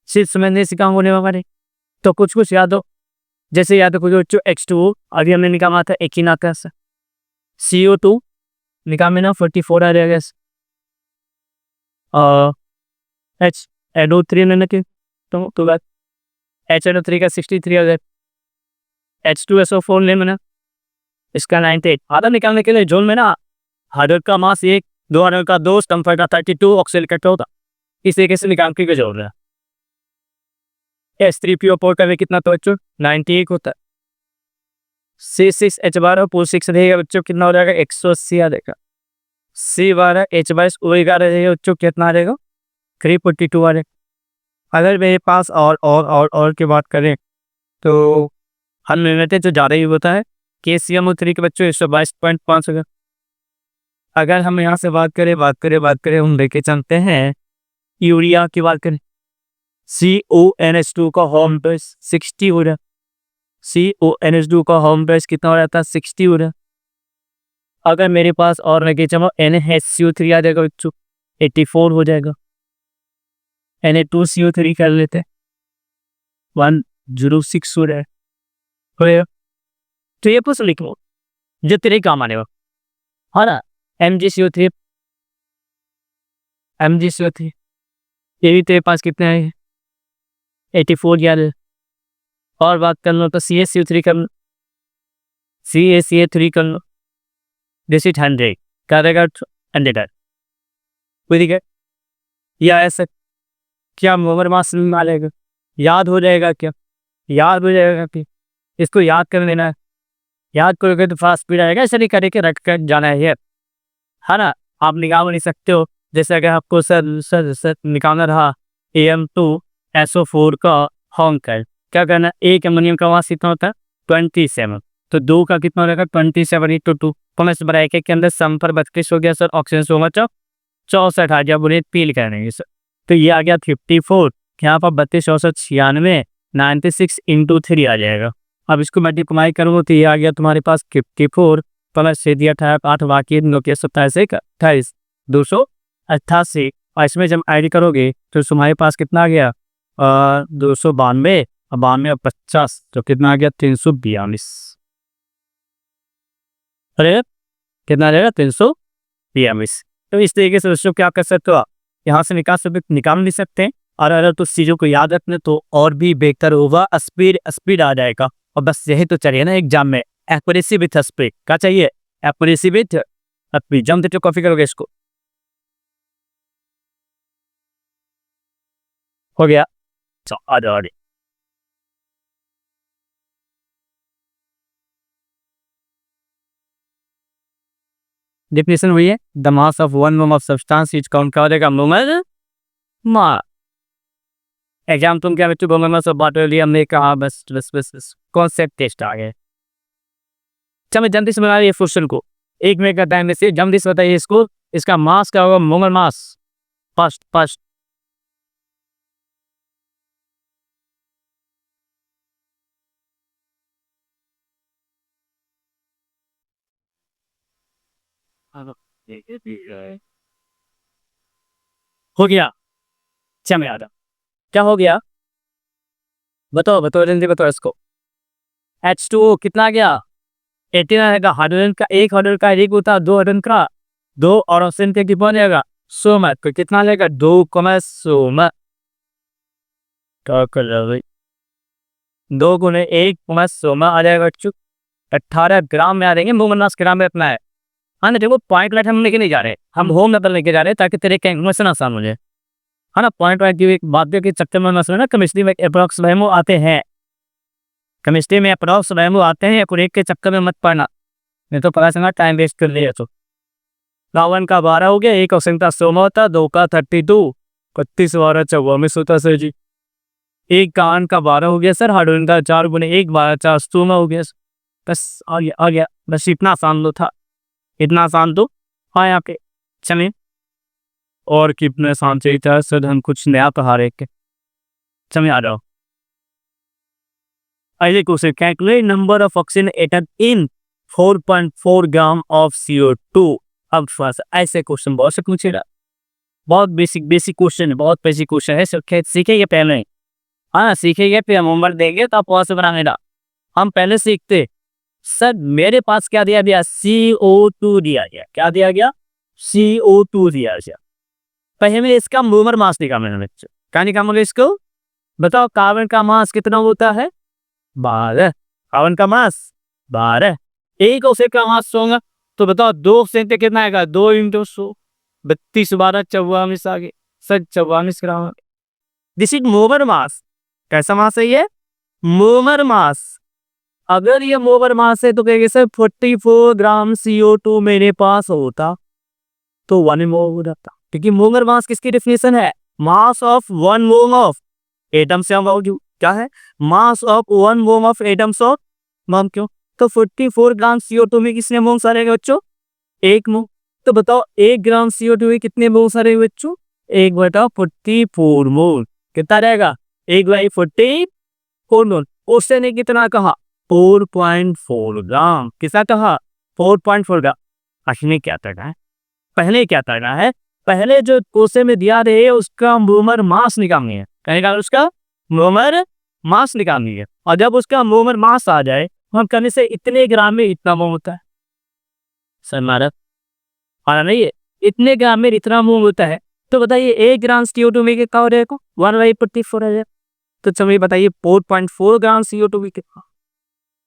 सिर्फ समझने से काम होने वाला नहीं, तो कुछ कुछ याद हो। जैसे याद रखो जो H2O अभी हमने निकाला था, एक ही नाता है। CO2 निकाल ना 44 आ जाएगा। NO3 लेने के तो बात HNO3 का 63 आ जाएगा। H2SO4 ले मैंने इसका 98। आधा निकालने के लिए जोन में ना हाइड्रोजन का मास 1, 2 हाइड्रोजन का 2, सल्फर का 32, ऑक्सीजन का होता। इस तरीके से निकाल के जोड़ रहा है। H3PO4 का भी कितना तो बच्चों 98 होता है। C6H12O6 रहेगा बच्चों, कितना हो जाएगा 180 आ जाएगा। C12H22O11 रहेगा बच्चों, कितना आ जाएगा 342 आ जाएगा। अगर मेरे पास और की बात करें तो हम लेते जो ज़्यादा ही होता है KCMO3 के बच्चों 122.5 होगा। अगर हम यहाँ से बात करें हम लेके चलते हैं यूरिया की बात करें, CONH2 का होम बेस 60 हो रहा है। CONH2 का होम बेस कितना हो जाता है 60 हो रहा है। अगर मेरे पास और लगे चलो NaHCO3 आ जाएगा बच्चों 84 हो जाएगा। Na2CO3 कर लेते हैं 106 हो रहा है। तो ये पूछ लिखो जो तेरे काम आने वाला है ना। MgCO3 ये भी तेरे पास कितने आए 84 याद है। और बात कर लो तो CaCO3 कर लो, CaCO3 कर लो, दिस इज 100 क्या रहेगा 100 ठीक है। या ऐसा क्या मोमर मास में मालेगा याद हो जाएगा क्या, याद हो जाएगा कि इसको याद कर लेना है। याद करोगे तो फास्ट स्पीड आएगा, ऐसे नहीं करके रट कर जाना है ना। आप निकाल नहीं सकते हो। जैसे अगर आपको सर निकालना रहा AM2SO4 का होम कर, क्या करना, एक एमोनियम का मास कितना होता है 27, तो 2 का कितना हो जाएगा 27 × 2 प्लस ब्रैकेट के अंदर सम पर 32 हो गया सर, ऑक्सीजन से होगा 64 आ गया, बोले पील करेंगे सर। तो ये आ गया 54, यहाँ पर 32 64 96 96 × 3 आ जाएगा। अब इसको मल्टीप्लाई करूँगा तो ये आ गया तुम्हारे पास 54 प्लस 6 दिया 8 बाकी 9 के 27 28 288। और इसमें जब ऐड करोगे तो तुम्हारे पास कितना आ गया 292 और 92 और 50 तो कितना आ गया 342। अरे कितना आ जाएगा 342। तो इस तरीके से दोस्तों क्या कर सकते हो आप यहाँ से निकाल नहीं सकते हैं। और अगर तो चीज़ों को याद रखने तो और भी बेहतर होगा, स्पीड आ जाएगा। और बस यही तो चाहिए ना एग्जाम में, एक्यूरेसी विथ स्पीड। क्या चाहिए एक्यूरेसी विथ स्पीड। जम देते कॉपी करोगे इसको, हो गया। आ जाओ डेफिनेशन हुई है, the mass of one mole of substance is count क्या हो जाएगा मोलर मास। एग्जाम तुम क्या बच्चों मोलर मास ऑफ वाटर लिया हमने कहा, बस कॉन्सेप्ट टेस्ट आ गए। चलो जल्दी से बना ये क्वेश्चन को, 1 मिनट का टाइम से जल्दी से बताइए इसको, इसका मास क्या होगा मोलर मास फर्स्ट। हो गया चलो याद क्या हो गया बताओ जल्दी बताओ इसको। H2O कितना आ गया 18 आएगा। हाइड्रोजन का एक हाइड्रोजन का एक होता है, 2 हाइड्रोजन का 2 और ऑक्सीजन का कितना जाएगा 100 में, तो कितना लेगा 2,100 में। क्या कर रहे हो भाई 2 × 1,100 में आ जाएगा 18 ग्राम में आ जाएंगे। मोल मास ग्राम में इतना है। हाँ ना, देखो पॉइंट वाइट हम लेके नहीं जा रहे, हम होम नंबर लेके जा रहे हैं ताकि तेरे कैलकुलेशन आसान हो जाए, है ना। पॉइंट वाइट की एक बात के चक्कर में ना केमिस्ट्री में अप्रॉक्स वैल्यू आते हैं, केमिस्ट्री में अप्रॉक्स वैल्यू आते हैं, एक के चक्कर में मत पड़ना, नहीं तो पता चला टाइम वेस्ट कर लिया। तो 51 का 12 हो गया, 1 ऑक्सीजन का 100 होता, 2 का 32, 31 12 24 होता सर जी। 1 का 8 का 12 हो गया सर, हाइड्रोजन का 4 × 1 12 4 16 हो गया। बस आ गया बस इतना आसान तो था, इतना आसान तो हाँ यहाँ पे। चलिए और कितने आसान चाहिए था सर, हम कुछ नया पढ़ा रहे थे। चलिए आ जाओ अगले question, calculate number of oxygen atom in 4.4 gram of CO2। अब ऐसे क्वेश्चन बहुत से पूछेगा, बहुत बेसिक क्वेश्चन है, बहुत बेसिक क्वेश्चन है। सीखेंगे पहले, हाँ सीखेंगे फिर हम होमवर्क देंगे तो आप वहाँ से बनाएगा। हम पहले सीखते। सर मेरे पास क्या दिया गया, CO2 दिया गया। क्या दिया गया, CO2 दिया गया। पहले इसका मोलर मास निकालना है बच्चों। क्या निकालोगे इसको, बताओ। कार्बन का मास कितना होता है, 12। कार्बन का मास 12। एक ऑक्सीजन का मास 100 होगा। तो बताओ 2 ऑक्सीजन पे कितना आएगा, 2 इंटू 100, 32 12 44 आ गए sir, 44 gram. This is molar mass. कैसा मास है ये, मोलर मास। अगर ये मोलर मास है तो कहेंगे सर 44 ग्राम CO2 मेरे पास होता तो 1 मोल हो जाता, क्योंकि मोलर मास किसकी डेफिनेशन है, mass of 1 mole of atoms या मॉलिक्यूल। क्या है, mass of 1 mole of atoms of molecule. तो 44 ग्राम CO2 में कितने मोल सारे बच्चों, 1 मोल। तो बताओ 1 ग्राम CO2 में कितने मोल सारे बच्चों, 1/44 मोल। कितना रहेगा, 1/44 मोल। क्वेश्चन ने कितना कहा, 4.4 ग्राम। कितना कहा, 4.4 ग्राम। असली क्या करना है, पहले क्या करना है, पहले जो क्वेश्चन में दिया रहे उसका मोलर मास निकालनी है। कहेगा उसका मोलर मास निकालनी है। और जब उसका मोलर मास आ जाए हम कहने से इतने ग्राम में इतना मोल होता है। सर मारा आना नहीं है, इतने ग्राम में इतना मोल होता है। तो बताइए 1 ग्राम CO2 में कितना हो जाएगा, 1/44 है। तो चलिए बताइए 4.4 ग्राम CO2 में कितना,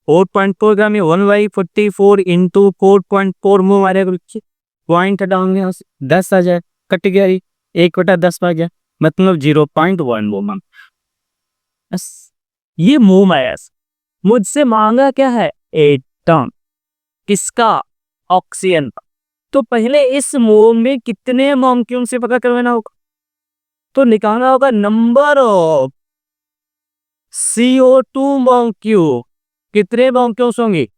4.4 ग्राम में 1/44 इंटू 4.4 मोल आ जाएगा। पॉइंट हटाओगे यहाँ से 10 आ जाए, कट गया, 1/10 आ गया, मतलब 0.1 मोल। बस ये मोल आया। मुझसे मांगा क्या है, एटम। किसका, ऑक्सीजन का। तो पहले इस मोल में कितने मॉलिक्यूल से पता करवाना होगा, तो निकालना होगा नंबर ऑफ CO2 मॉलिक्यूल। कितने मॉलिक्यूल्स होंगे,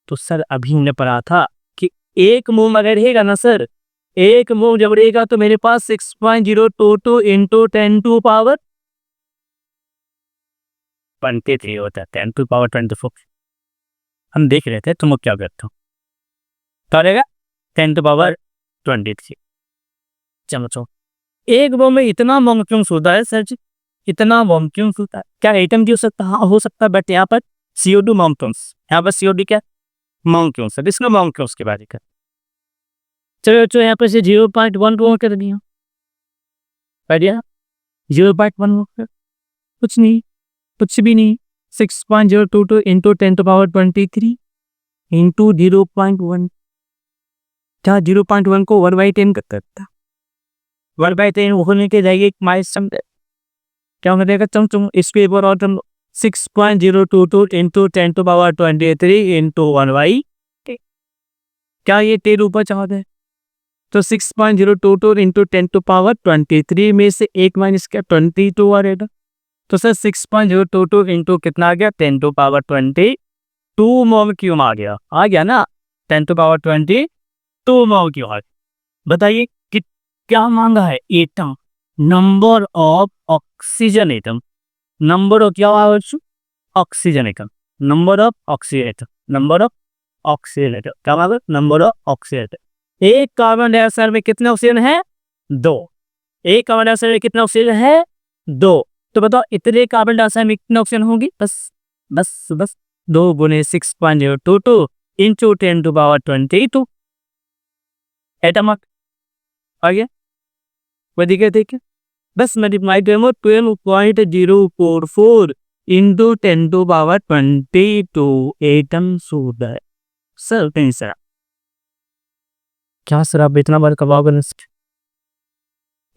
तो सर अभी हमने पढ़ा था कि 1 मोल अगर रहेगा ना सर, 1 मोल जब रहेगा तो मेरे पास 6.022 इंटू 10⁻23 होता है, 10⁻24। हम देख रहे थे तुम लोग क्या करते हो, क्या रहेगा 10⁻23। चलो एक मोल में इतना मॉलिक्यूल्स होता है सर जी, इतना मॉलिक्यूल्स होता है। क्या एटम भी हो सकता है, हाँ हो सकता है, बट यहाँ पर CO2 मॉलिक्यूल्स, यहाँ पर CO2 क्या मॉलिक्यूल्स है, इसका मॉलिक्यूल्स के बारे में। चलो यहाँ पर से 0.1 कर दिया, बढ़िया 0.1 कुछ नहीं, कुछ भी नहीं। 6.022 इंटू 10⁻23 इंटू 0.1। क्या 0.1 को 1/10 कर सकता, 1/10 होने के जाएगी एक माइलस्टोन। क्या होने देगा, तुम इसके ऊपर और तुम 6.022 इंटू 10⁻23 इंटू 1/, क्या ये 10 ऊपर चाहते हैं, तो 6.022 इंटू 10⁻23 में से एक माइनस क्या 22 आ रहेगा। तो सर 6.022 इंटू कितना आ गया, 10⁻22 मॉलिक्यूल आ गया ना, 10⁻22 मॉलिक्यूल आ गया। बताइए कि क्या मांगा है, atom, number of oxygen atom, number of क्या oxygen atom, number of oxygen atom, number of oxygen atom. क्या मांगा, नंबर ऑफ ऑक्सीजन एटम। एक कार्बन डाइऑक्साइड में कितने ऑक्सीजन है, 2। एक कार्बन डाइऑक्साइड में कितना ऑक्सीजन है, 2। तो बताओ इतने कार्बन डाइऑक्साइड में कितने ऑक्सीजन होंगी, बस बस बस 2 गुने 6.022 इंटू 10⁻22 एटम आ गया। वह देखिए बस मल्टीप्लाई करो 12.044 इंटू 10⁻22 एटम्स होता है। सर कहीं सर क्या सर आप इतना बड़ा कबाब,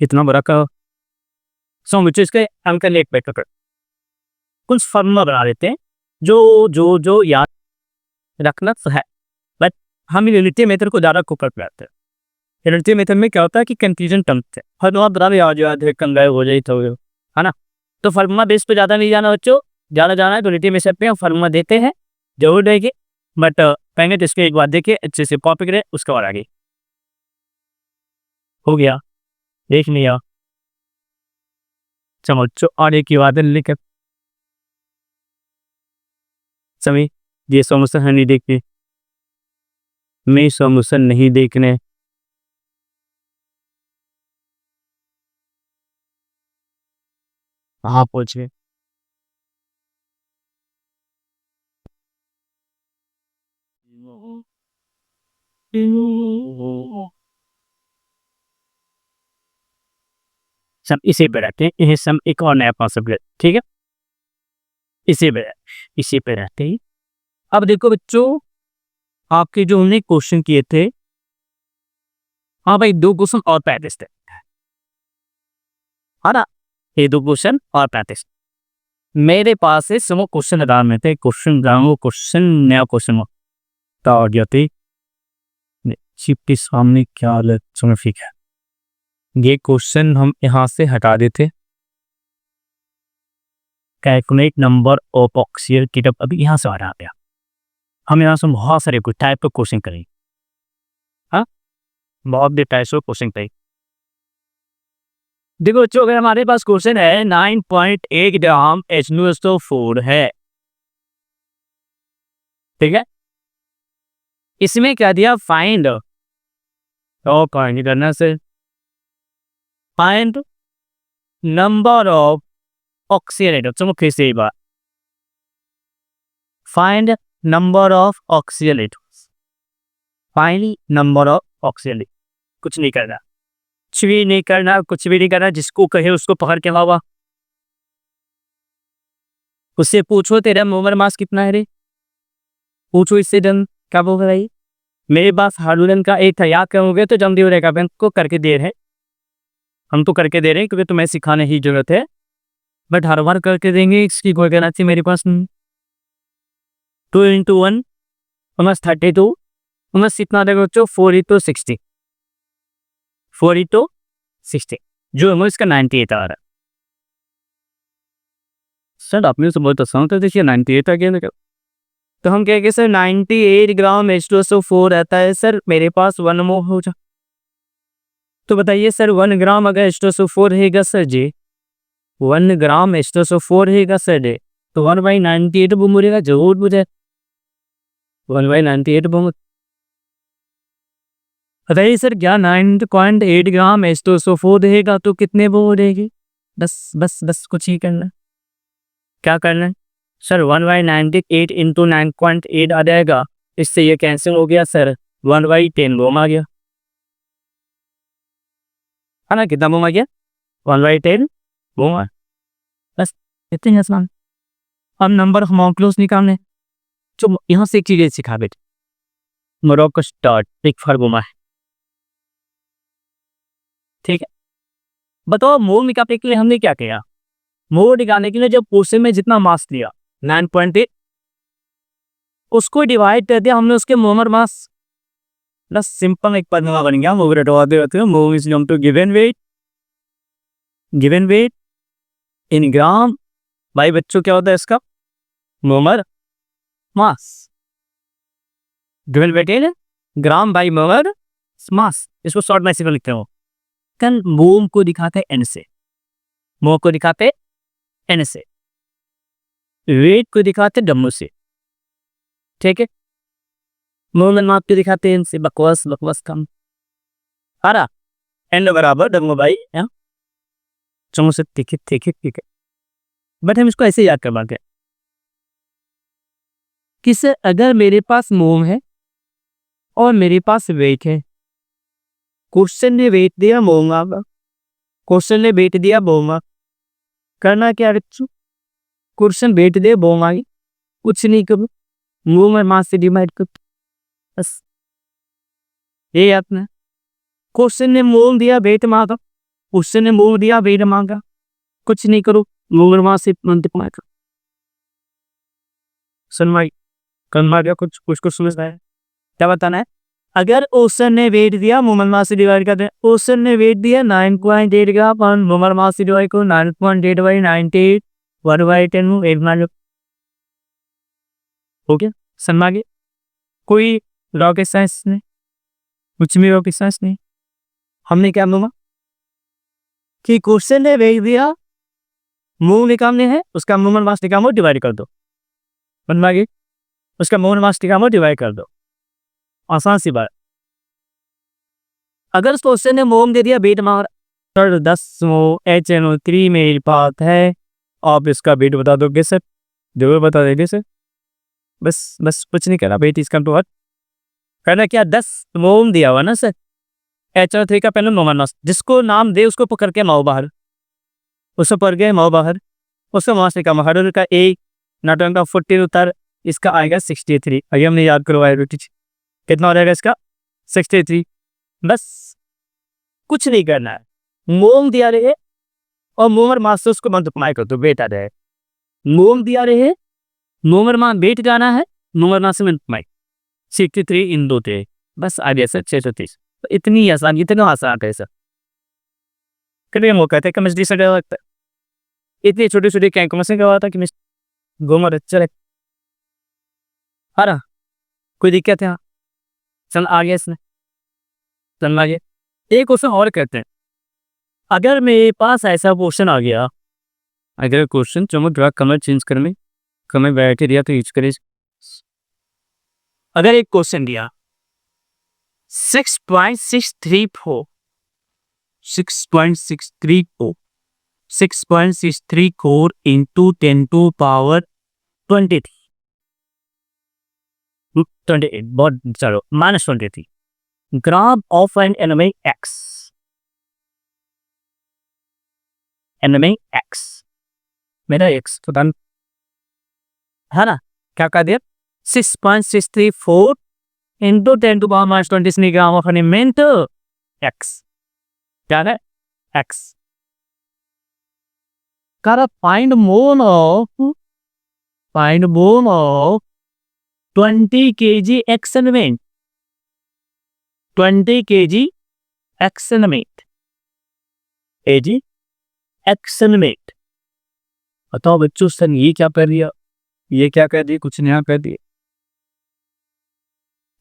इतना बड़ा का सो मुझे इसके अंक एक बैठ कर कुछ फॉर्मूला बना देते हैं जो जो जो याद रखना है, बट हम यूनिटी मेथड को ज़्यादा फोकस करते हैं। यूनिटी मेथड में क्या होता है कि कंफ्यूजन कम है, फॉर्मूला बता याद है कम गायब हो जाए तो है ना। तो फॉर्मूला बेस पे ज़्यादा नहीं जाना बच्चों, ज़्यादा जाना है तो यूनिटी मेथड पे हम फॉर्मूला देते हैं, जरूर देंगे, बट पहले तो इसके एक बार देखिए अच्छे से कॉपी करें, उसके बाद आगे हो गया, देख लिया। चलो और एक ही बात है, लिख सभी ये सॉल्यूशन है नहीं देखने, मैं सॉल्यूशन नहीं देखने। हाँ पूछिए। सम इसी पे रहते हैं, यही सम एक और नया कॉन्सेप्ट है, ठीक है, इसी पे रहते हैं। अब देखो बच्चों, आपके जो हमने क्वेश्चन किए थे, हाँ भाई 2 क्वेश्चन और 35 थे, है ना, ये 2 क्वेश्चन और 35 मेरे पास है। सुनो क्वेश्चन लगान में थे, क्वेश्चन नया क्वेश्चन हो तो जाती चिप के सामने क्या हालत, सुनो ठीक है, ये क्वेश्चन हम यहाँ से हटा देते। कैलकुलेट नंबर ऑफ ऑक्सीजन किटअप अभी यहाँ से हटा दिया, हम यहाँ से बहुत सारे कुछ टाइप के क्वेश्चन करेंगे, हाँ बहुत भी टाइप के क्वेश्चन करेंगे। देखो बच्चों, अगर हमारे पास क्वेश्चन है 9.8 ग्राम H2SO4 है, ठीक है, इसमें क्या दिया, फाइंड, तो फाइंड करना से फाइंड नंबर ऑफ ऑक्सीजन, चलो फिर से एक बार, find number of oxygen, find number of oxygen, कुछ नहीं करना, कुछ भी नहीं करना, कुछ भी नहीं करना, जिसको कहे उसको पकड़ के लावा, उससे पूछो तेरा मोबाइल मास कितना है रे, पूछो इससे डन क्या बोल रहा है, मेरे पास हार्डूलन का एक था, याद करोगे तो जल्दी हो रहेगा, बैंक को करके दे रहे हैं, हम तो करके दे रहे हैं क्योंकि तुम्हें सिखाने की जरूरत है, बट हर बार करके देंगे इसकी कोई गारंटी मेरे पास नहीं। 2 into 1 almost 32, almost कितना देगा बच्चों, 4 into 60, 4 into 60, जो हमें इसका 98 आ रहा है। सर आपने तो बहुत आसान कर देखिए, 98 आ गया, तो हम कहेंगे सर 98 ग्राम H2SO4 रहता है सर, मेरे पास 1 मोल हो जा, तो बताइए सर 1 ग्राम अगर H2SO4 रहेगा सर जी, 1 ग्राम H2SO4 रहेगा सर जी, तो 1/98 वो मुझेगा जरूर मुझे 1/98 वो, बताइए सर क्या 9.8 ग्राम H2SO4 रहेगा तो कितने वो हो रहेगी, बस बस बस कुछ ही करना, क्या करना है सर, 1/98 इंटू 9.8 आ जाएगा, इससे ये कैंसिल हो गया सर, 1/10 बोम आ गया, है ना, कितना बोम आ गया, 1/10 बोम आ, बस इतने आसान। अब नंबर ऑफ मॉलिक्यूल्स निकालने, जो यहाँ से एक चीज़ सिखा बेटे, मोरक्को स्टार्ट एक फार्मूला है, ठीक है, बताओ मोल निकालने के लिए हमने क्या किया, मोल निकालने के लिए जब क्वेश्चन में जितना मास लिया 9.8, उसको डिवाइड कर दिया हमने उसके मोलर मास, बस सिंपल एक फॉर्मूला बन गया, मोल रटवाते रहते हो, mole is equal to given weight in gram भाई बच्चों, क्या होता है इसका molar mass, given weight in gram by molar mass, इसको शॉर्ट में सिंपल लिखते हो, कल मोल को दिखाते हैं एन से, मोल को दिखाते एन से, वेट को दिखाते डब्ल्यू से, ठीक है, मोल मास को दिखाते एन से, बकवास कम, आ रहा एन बराबर डब्ल्यू बाई एम, चलो से ठीक है, बट हम इसको ऐसे याद करवाते हैं कि सर अगर मेरे पास मोल है और मेरे पास वेट है, क्वेश्चन ने वेट दिया मोल मांगा, क्वेश्चन ने वेट दिया मोल मांगा, करना क्या बच्चों, क्वेश्चन वेट दे मोल मांगी, कुछ नहीं करो, मोल में मास से डिवाइड कर, बस ये याद ना, क्वेश्चन ने मोल दिया वेट मांगा, क्वेश्चन ने मोल दिया वेट मांगा, कुछ नहीं करो, मोल में मास से मल्टीप्लाई करो, सुन भाई कन्वर्ट या कुछ समझ रहा है, क्या बताना है, अगर ओशन ने वेट दिया मोमल मास से डिवाइड कर दें, ओशन ने वेट दिया 9.8 का मोमल मास से डिवाइड करो 9.8/98 1/10 8 मान लो, हो गया, समझ आगे, कोई रॉकेट साइंस नहीं, कुछ भी रॉकेट साइंस नहीं, हमने क्या बोला कि क्वेश्चन ने वेट दिया मोल निकालने हैं, उसका मोमल मास निकालो डिवाइड कर दो, समझ आगे, उसका मोमल मास निकालो डिवाइड कर दो, आसान सी बात। अगर उस क्वेश्चन ने मोम दे दिया वेट मार सर 10 HNO3 मेरे पास है, आप इसका वेट बता दोगे सर, जरूर बता देंगे सर, बस कुछ नहीं करना, वेट इसका तो कहना क्या 10 मोम दिया हुआ ना सर, HO3 का पहले मोमर मास, जिसको नाम दे उसको पकड़ के माओ बाहर, उसको पकड़ के माओ बाहर, उसको वहां से कम हर का एक नाटन का 40 उतर, इसका आएगा 63। अभी हमने याद करवाया बेटी, कितना हो जाएगा इसका 63। बस कुछ नहीं करना है, मोम दिया रहे और मोमर मास से उसको मल्टीप्लाई कर दो, बेटा रहे मोम दिया रहे, मोमर मास बेट जाना है, मोमर मास से मल्टीप्लाई 63 इन 2 थे, बस आ गया सर 630। तो इतनी आसान, इतना आसान है सर, कभी वो कहते हैं केमिस्ट्री से डर लगता है, इतनी छोटी छोटी कैलकुलेशन करवा था कि घूमर चले हरा, कोई दिक्कत है? हाँ चल आ गया इसने, चल आ गया। एक क्वेश्चन और कहते हैं, अगर मेरे पास ऐसा क्वेश्चन आ गया, अगर क्वेश्चन जो मैं कलर चेंज करने कलर वैरायटी दिया तो यूज करे, अगर एक क्वेश्चन दिया 6.634 6.634 into 10 to power 23 28 बहुत चलो -23 gram of an enemy x, enemy x मेरा एक्स तो डन है ना, क्या कह दिया 6.634 into 10 to power -23 gram of element x, क्या है x gotta find mole of 20 kg X element, 20 kg X element, kg X element। बताओ बच्चों सर ये क्या कर दिया, ये क्या कर दिया, कुछ नया कर दिया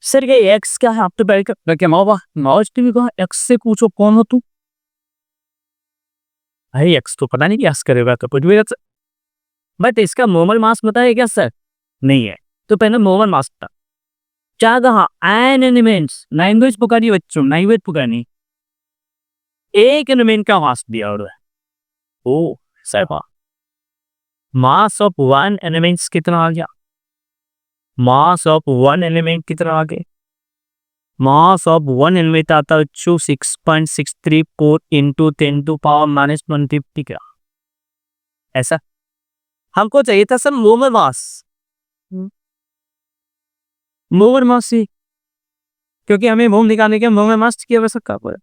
सर। ये X क्या है, आप तो बैठ कर क्या माओ नॉलेज टीवी कहा, X से पूछो कौन हो तू, भाई एक्स तो पता नहीं क्या करेगा तो कुछ भी, बट इसका मोमल मास पता है क्या सर, नहीं है। तो पहले मोमल मास था, क्या कहा एन एलिमेंट्स, लैंग्वेज पुकारिए बच्चों, लैंग्वेज पुकारिए, एक एलिमेंट का मास दिया और ओ sir mass of one elements कितना आ गया, मास ऑफ वन एलिमेंट कितना आ गया, मास ऑफ वन एलिमेंट आता है 6.634 into 10 to power -150 का, ऐसा हमको चाहिए था सर मोमर मास, मोमर मास से, क्योंकि हमें मोम निकालने के मोमर मास की आवश्यकता पड़े,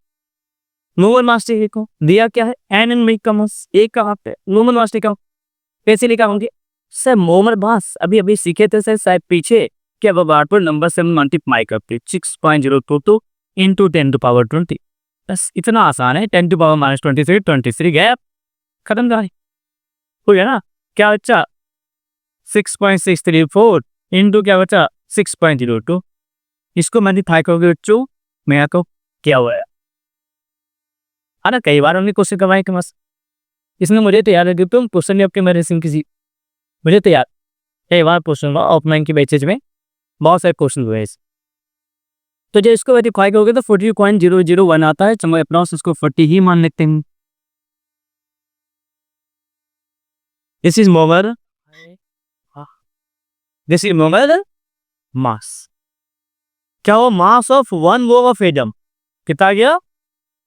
मोमर मास चाहिए को दिया क्या है एन एन का मास एक कहाँ पे, मोमर मास लिखा कैसे लिखा होंगे सर, मोमर मास अभी अभी सीखे थे सर शायद पीछे, क्या बार पर नंबर से मल्टीप्लाई करते 6.022 into 10 to power 20, बस इतना आसान है, 10 to power -23 23 गैप खत्म कहानी हो गया ना। क्या बच्चा 6.634 into क्या बच्चा 6.02, इसको मल्टीप्लाई करोगे बच्चों मेरा तो क्या हुआ है ना, कई बार हमने क्वेश्चन करवाए कि मस्त, इसमें मुझे तो याद है कि तुम क्वेश्चन आपके मेरे सिम किसी, मुझे तो याद कई बार क्वेश्चन हुआ ऑफलाइन की बैचेज में, बहुत सारे क्वेश्चन हुए इस, तो जब इसको वेरीफाई करोगे तो 40.001 आता है, चलो अप्रॉक्स इसको 40 ही मान लेते हैं। दिस इज मोमर, दिस इज मोमर मास, क्या हो मास ऑफ वन मोम ऑफ एटम कितना गया,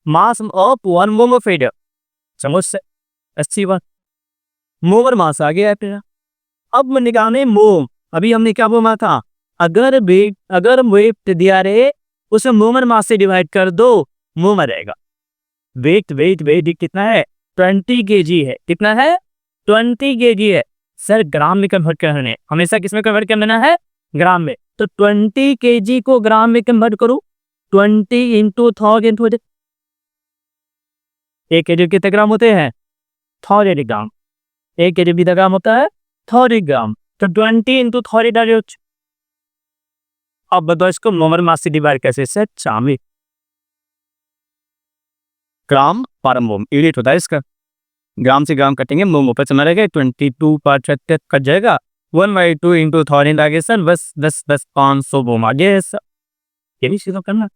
मास ऑफ वन मोम ऑफ एटम, समझ से अच्छी बात, मोमर मास आ गया है। अब निकालने मोम, अभी हमने क्या बोला था, अगर वेट दिया रहे उसे मोमर मास से डिवाइड कर दो, मोम आ जाएगा। वेट वेट वेट कितना है 20 kg है, कितना है 20 kg है सर, ग्राम में कन्वर्ट करना है, हमेशा किसमें कन्वर्ट करना है ग्राम में, तो 20 kg को ग्राम में कन्वर्ट करो, 20 into 1000 हो जाए, 1 kg कितने ग्राम होते हैं 1000 ग्राम, 1 kg कितना ग्राम होता है 1000 ग्राम, तो 20 into 1000 डालो। अब बताओ इसको मोमर मास से डिवाइड कैसे, सर चामी ग्राम पर मोम यूनिट होता है इसका, ग्राम से ग्राम कटेंगे मोम ऊपर चला रहेगा, 22 पर कट जाएगा, 1/2 into 1000 आ गया सर, बस 10 500 मोम आ गया सर, ये भी सीधा करना।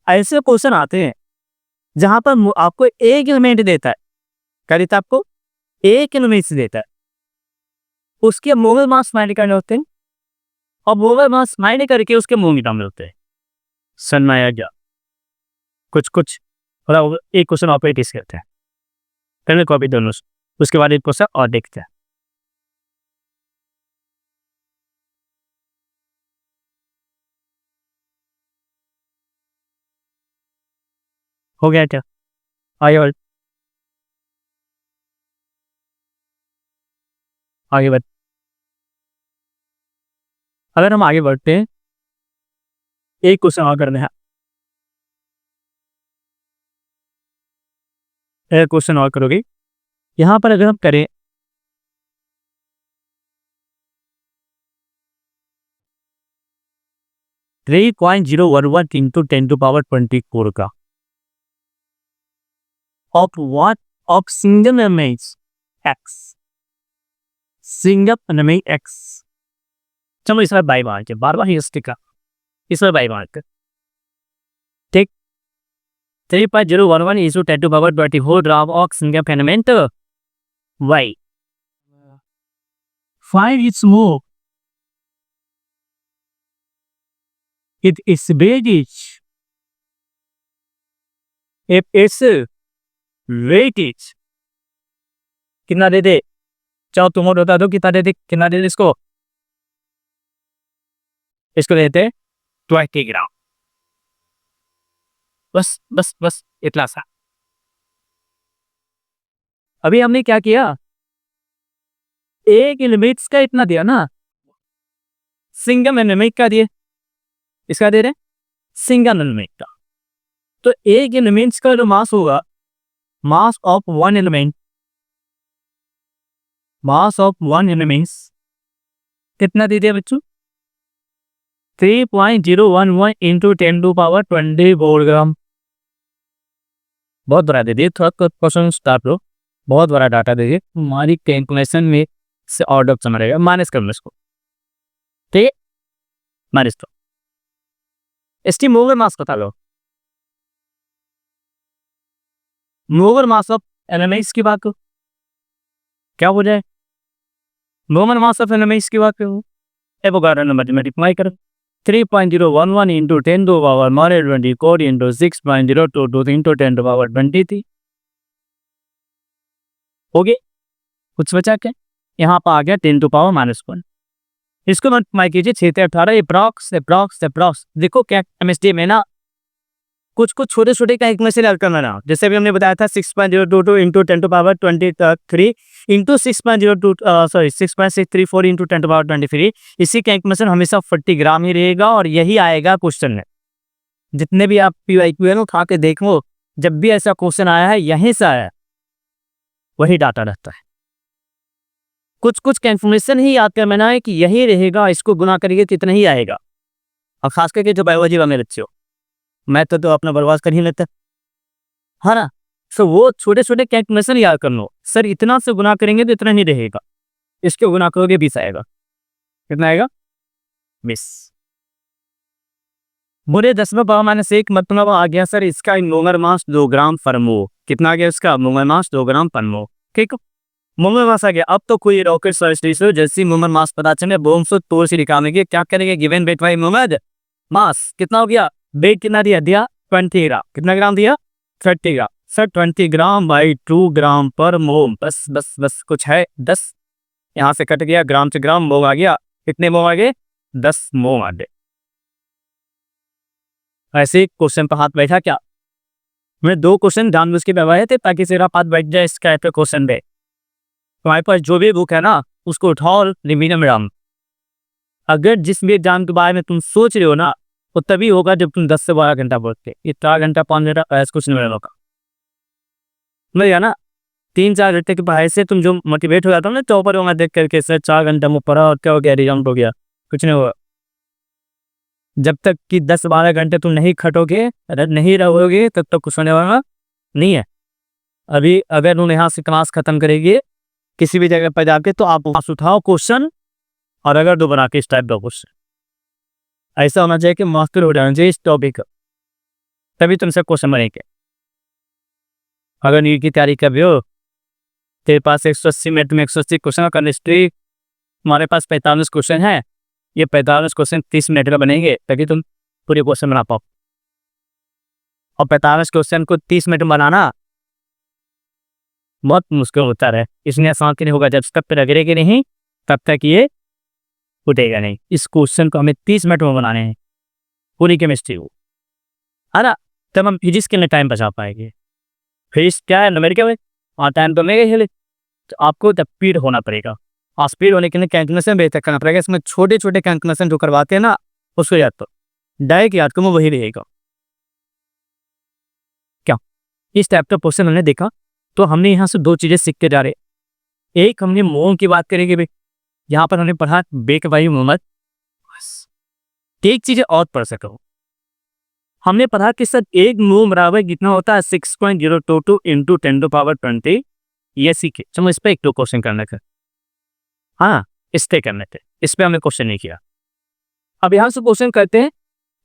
ऐसे क्वेश्चन आते हैं जहां पर आपको एक एलिमेंट देता है, क्या देता है आपको एक एलिमेंट देता है, उसके मोमर मास फाइंड करने होते हैं, और मोबाइल मास मायने करके उसके मुंह में डाल होते हैं। समझ में आया क्या? कुछ कुछ थोड़ा एक क्वेश्चन और प्रैक्टिस करते हैं, पहले कॉपी दोनों से, उसके बाद एक क्वेश्चन और देखते हैं। हो गया क्या? आगे बढ़, आगे बढ़। अगर हम आगे बढ़ते हैं, एक क्वेश्चन और करना है, एक क्वेश्चन और करोगे। यहाँ पर अगर हम करें 3.011 इंटू 10⁻24 का of what of single image x, single image x। चलो इस बार बाई मारते, बार बार ही स्टिक का, इस बार बाई मारते, ठीक। 3.011 into 10⁻24 gram of single filament y, find its move, it is weightage, if its weightage कितना दे दे, चाहो तुम और बता दो कितना दे दे, कितना दे दे इसको, इसको देते 20 ग्राम। बस बस बस इतना सा। अभी हमने क्या किया, एक एलिमेंट्स का इतना दिया ना, सिंगल एलिमेंट का दिए, इसका दे रहे सिंगल एलिमेंट का। तो एक एलिमेंट्स का जो मास होगा, मास of one element, mass of one elements कितना दे दिया बच्चों, 3.011 इंटू 10⁻24 ग्राम। बहुत बड़ा दे दिए, थोड़ा क्वेश्चन स्टार्ट लो, बहुत बड़ा डाटा दे दिए, हमारी कैलकुलेशन में से ऑर्डर समझ रहेगा, माइनस कर लो इसको, ठीक है, माइनस तो इसकी मोलर मास बता लो, मोलर मास ऑफ एलिमेंट्स की बात करो, क्या हो जाए, मोलर मास ऑफ एलिमेंट्स की बात करो, एवोगाड्रो नंबर से मल्टीप्लाई करो, 3.011 इंटू 10⁻24 इंटू 6.022 इंटू 10⁻23 हो गए। कुछ बचा क्या, यहाँ पर आ गया 10⁻⁻1, इसको मल्टीप्लाई कीजिए 6 से 18, अप्रॉक्स अप्रॉक्स अप्रॉक्स। देखो क्या केमिस्ट्री में ना कुछ कुछ छोटे छोटे कैलकुलेशन याद करना ना, जैसे अभी हमने बताया था 6.022 इंटू 10⁻23 इंटू 6.634 इंटू 10⁻23, इसी कैलकुलेशन हमेशा 40 ग्राम ही रहेगा और यही आएगा क्वेश्चन में। जितने भी आप PYQ है ना उठा के देखो, जब भी ऐसा क्वेश्चन आया है यहीं से आया है, वही डाटा रहता है। कुछ कुछ कैलकुलेशन ही याद करना है कि यही रहेगा, इसको गुना करिए तो इतना ही आएगा। और खास करके जो बायोलॉजी वाले बच्चे हो, मैं तो अपना बर्बाद कर ही लेता है ना, तो वो छोटे छोटे कैलकुलेशन याद कर लो, सर इतना से गुना करेंगे तो इतना नहीं रहेगा, इसके गुना करोगे 20 आएगा, कितना आएगा 20। बोले 10⁻⁻1 मतलब आ गया सर इसका मोलर मास 2 ग्राम पर मोल, कितना आ गया इसका मोलर मास 2 ग्राम पर मोल, ठीक। मोलर मास आ गया। अब तो कोई रॉकेट साइंटिस्ट हो जैसी मोलर मास पता चले बोम से तोड़ से निकालेंगे, क्या करेंगे, given weight by molar mass कितना हो गया, वेट कितना दिया 20 ग्राम, कितना ग्राम दिया 30 ग्राम, सर 20 ग्राम बाई 2 ग्राम पर मोल, बस बस बस कुछ है 10, यहाँ से कट गया, ग्राम से ग्राम, मोल आ गया, कितने मोल आ गए 10 मोल आ गए। ऐसे क्वेश्चन पर हाथ बैठा क्या, मैं 2 क्वेश्चन जानबूझ के बनवाए थे ताकि सिरा हाथ बैठ जाए इस टाइप के क्वेश्चन पे। तुम्हारे पास जो भी बुक है ना उसको उठाओ, रिवीजन में डाल। अगर जिस भी एग्जाम के बारे में तुम सोच रहे हो ना वो तभी होगा जब तुम 10 से 12 घंटा पढ़ते, ये 4 घंटा 5 घंटा ऐसा कुछ नहीं होगा, समझ ना। 3-4 घंटे की पढ़ाई से तुम जो मोटिवेट हो जाता हो ना टॉपर होगा देख करके, सर 4 घंटा में पढ़ा और क्या हो गया, रिजल्ट हो गया, कुछ नहीं होगा। जब तक कि 10-12 घंटे तुम नहीं खटोगे, अगर नहीं रहोगे तब तक कुछ होने वाला नहीं है। अभी अगर तुम यहाँ से क्लास खत्म करेगी किसी भी जगह पर जाके तो आप वहाँ उठाओ क्वेश्चन और अगर दो बना के इस टाइप का क्वेश्चन, ऐसा होना चाहिए कि मास्टर हो जाना चाहिए इस टॉपिक का, तभी तुमसे क्वेश्चन बनेंगे। अगर नीट की तैयारी कर रहे हो, तेरे पास 180 मिनट में 180 क्वेश्चन का केमिस्ट्री, हमारे पास 45 क्वेश्चन है, ये 45 क्वेश्चन 30 मिनट का बनेंगे ताकि तुम पूरे क्वेश्चन बना पाओ। और 45 क्वेश्चन को 30 मिनट में बनाना बहुत मुश्किल होता है, इसलिए आसान नहीं होगा। जब तक रगड़ेगे नहीं तब तक ये फूटेगा नहीं। इस क्वेश्चन को हमें 30 मिनट में बनाने हैं, पूरी केमिस्ट्री को, है ना। तब हम फिजिक्स के लिए टाइम बचा पाएंगे। फिजिक्स क्या है, न्यूमेरिकल है, और टाइम तो लेगा ही। तो आपको तब स्पीड होना पड़ेगा, और स्पीड होने के लिए कैलकुलेशन बेहतर करना पड़ेगा। इसमें छोटे छोटे कैलकुलेशन जो करवाते हैं ना, उसको याद करो, डायरेक्ट याद करो, वही रहेगा। क्या इस टाइप का क्वेश्चन हमने देखा, तो हमने यहाँ से 2 चीजें सीखते जा रहे। एक हमने मोम की बात करेंगे भाई, यहाँ पर हमने पढ़ा बेकवायु मोहम्मद। एक चीजें और पढ़ सको, हमने पढ़ा कि सर एक मोम बराबर कितना होता है 6.022 इंटू 10⁻20। ये सीखे, चलो इस पर 1-2 क्वेश्चन करने का। हाँ, इस पे करने थे, इस पे हमने क्वेश्चन नहीं किया। अब यहाँ से क्वेश्चन करते हैं।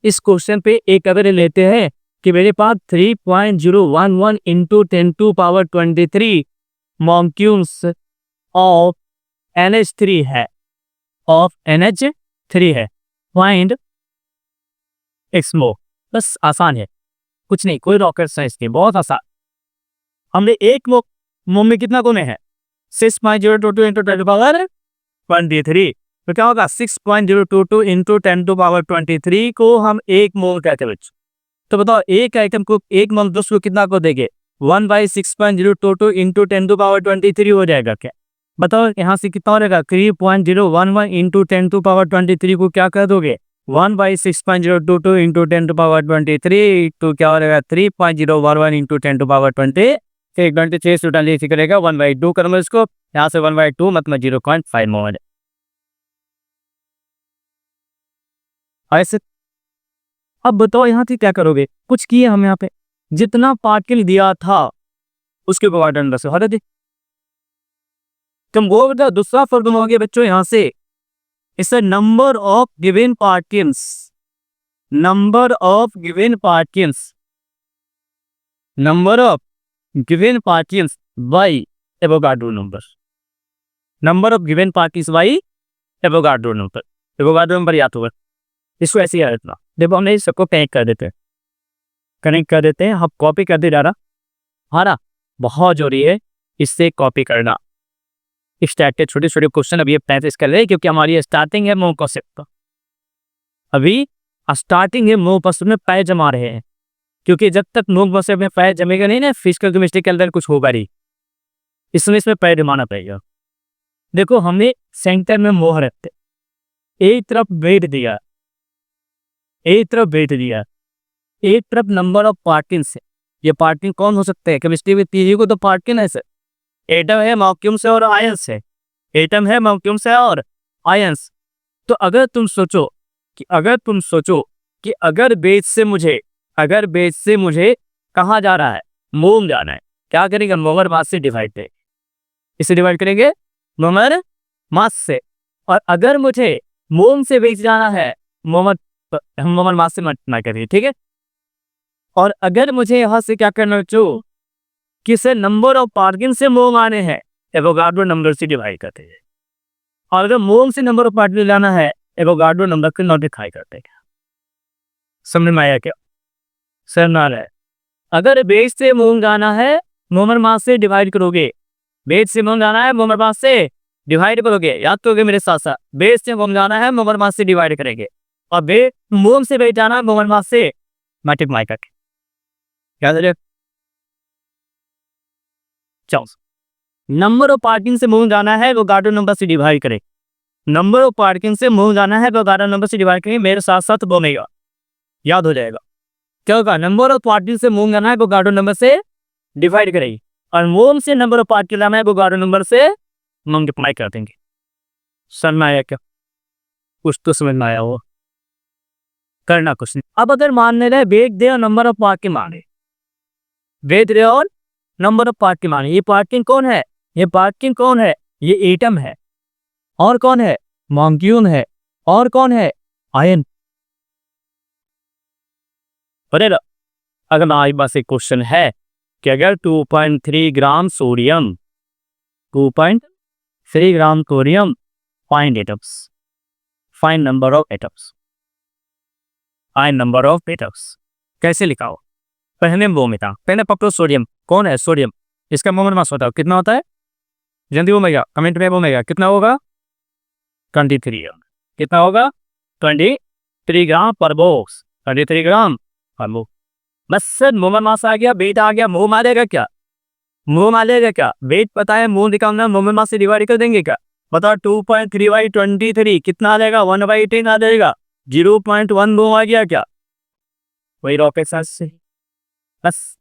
इस क्वेश्चन पे एक अगर लेते हैं कि मेरे पास 3.011 इंटू 10⁻23 मॉलिक्यूल्स ऑफ NH3 है, ऑफ NH3 है, फाइंड एक्स मोल। बस आसान है, कुछ नहीं, कोई रॉकेट साइंस नहीं, बहुत आसान। हमने एक मोम में कितना गुने है 6.022 इंटू 10⁻23, तो क्या होगा 6.022 इंटू 10⁻23 को हम एक मोल कहते हैं बच्चों। तो बताओ एक आइटम को, एक मोल दूसरे को कितना को देंगे 1/6.022 इंटू 10⁻23 हो जाएगा क्या? बताओ यहाँ से कितना हो जाएगा 3.011 इंटू 10⁻23 को क्या कर दोगे 1/6.022 इंटू 10⁻23, तो क्या हो जाएगा 3.011 इंटू 10⁻20। 26 टोटल इसी करेगा 1/2 करूंगा इसको, यहाँ से 1/2 मतलब 0.5 मोल। ऐसे अब बताओ यहाँ से क्या करोगे, कुछ किए हम यहाँ पे, जितना पार्टिकल दिया था उसके डिवाइड अंडर से हटा दे। तुम वो बताओ दूसरा फॉर्मूला हो गया बच्चों, यहाँ से इससे number of given particles, number of given particles, number of given particles by Avogadro number, number of given particles by Avogadro number. Avogadro number याद होगा, इसको ऐसे याद रखना। देखो हमने सबको कनेक्ट कर देते हैं, कनेक्ट कर देते हैं, हम कॉपी कर दे जा रहा, हाँ ना, बहुत जरूरी है इससे कॉपी करना। इस टाइप के छोटे छोटे क्वेश्चन अभी प्रैक्टिस कर रहे हैं, क्योंकि हमारी स्टार्टिंग है मोम कॉन्सेप्ट का, अभी स्टार्टिंग है मोम कॉन्सेप्ट में पैर जमा रहे हैं। क्योंकि जब तक मोम कॉन्सेप्ट में पैर जमेगा नहीं ना, फिजिकल केमिस्ट्री के अंदर कुछ होगा नहीं, इसमें पैर जमाना पड़ेगा। देखो हमने सेंटर में मोहर रखते, एक तरफ वेट दिया, एक तरफ वेट दिया, एक तरफ नंबर ऑफ पार्टिकल्स है। ये पार्टिकल कौन हो सकते हैं केमिस्ट्री में, तीन को तो पार्टिकल है सर, एटम है, मॉलिक्यूल्स है और आयंस है। एटम है, मॉलिक्यूल्स है और आयंस। तो अगर तुम सोचो कि अगर बेस से मुझे कहाँ जा रहा है, मोम जाना है, क्या करेंगे मोमर मास से डिवाइड करेंगे, इसे डिवाइड करेंगे मोमर मास से। और अगर मुझे मोम से बेस जाना है, मोमर मास से मल्टीप्लाई करेंगे, ठीक है। और अगर मुझे यहाँ से क्या करना चाहिए कि से नंबर ऑफ पार्टिकल से मोम आने हैं, एवोगाड्रो नंबर से डिवाइड करते हैं। और अगर मोम से नंबर ऑफ पार्टिकल लाना है, एवोगाड्रो नंबर के मल्टीप्लाई करते हैं। समझ में आया क्या? सर ना रहे, अगर बेस से मोम जाना है, मोमर मास से डिवाइड करोगे, बेस से मोम जाना है, मोमर मास से डिवाइड करोगे, याद करोगे मेरे साथ साथ, बेस से मोम जाना है, मोमर मास से डिवाइड करेंगे, और मोम से बेस जाना है, मोमर मास से मल्टीप्लाई करके, याद रहे। चलो नंबर ऑफ पार्टिकल से मोम जाना है, वो गार्डो नंबर से डिवाइड करें, नंबर ऑफ पार्टिकल से मोम जाना है, वो गार्डो नंबर से डिवाइड करें, मेरे साथ साथ बोलेगा, याद हो जाएगा। क्या होगा, नंबर ऑफ पार्टिकल से मोम जाना है, वो गार्डो नंबर से डिवाइड करेगी, और मोम से नंबर ऑफ पार्टिकल लाना है, वो गार्डो नंबर से मल्टीप्लाई कर देंगे। समझ में आया क्या? कुछ तो समझ में आया हो, करना कुछ नहीं। अब अगर मानने रहे वेट दे और नंबर ऑफ पार्टिकल माने, वेट दे और नंबर ऑफ पार्टिकल माने, ये पार्टिकल कौन है, ये पार्टिकल कौन है, ये एटम है, और कौन है, मॉलिक्यूल है, और कौन है, आयन। अगर हमारे पास एक क्वेश्चन है कि अगर 2.3 gram sodium, 2.3 gram sodium, find atoms, find number of atoms. Find number of atoms कैसे लिखा हो? पहले वो मिटा, पहले पकड़ो सोडियम। कौन है सोडियम? इसका मोमेंट मास बताओ कितना होता है? जल्दी बोलेगा, कमेंट में बोलेगा कितना होगा? 23। कितना होगा? 23 ग्राम पर बॉक्स। 23 ग्राम पर बॉक्स। बस सर मोमेंट मास आ गया, वेट आ गया, मुंह मारेगा क्या? मुंह मारेगा क्या? वेट पता है, मुंह निकालना, मोमेंट मास से डिवाइड कर देंगे क्या? बताओ 2.3/23 कितना आ जाएगा? 1/10 आ जाएगा। 0.1 मोम आ गया क्या? वही रॉकेट साइंस से। बस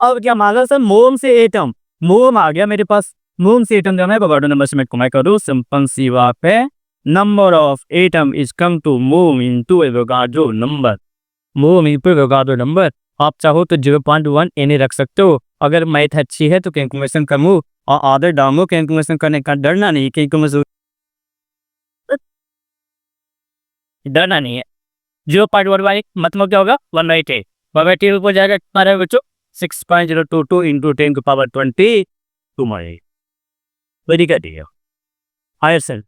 अब क्या मांगा सर? मोम से एटम। मोम आ गया मेरे पास। मोम से एटम जाना है, बगाड़ो नंबर से मैं कमाई करूँ, सिंपल सी बात है। Number of atom is come to mole into Avogadro number. Mole into Avogadro number. आप चाहो तो 0.1 एन रख सकते हो। अगर मैथ अच्छी है तो कैलकुलेशन करूँ और आदर डाउनो, कैलकुलेशन करने का डरना नहीं, कैलकुलेशन डरना नहीं है। 0.1 मतलब क्या होगा? 1/10। 1/10 ऊपर जाएगा कितना रहेगा बच्चों? 6.022 इंटू 10⁻²2 वेरी गुड। हायर सेल।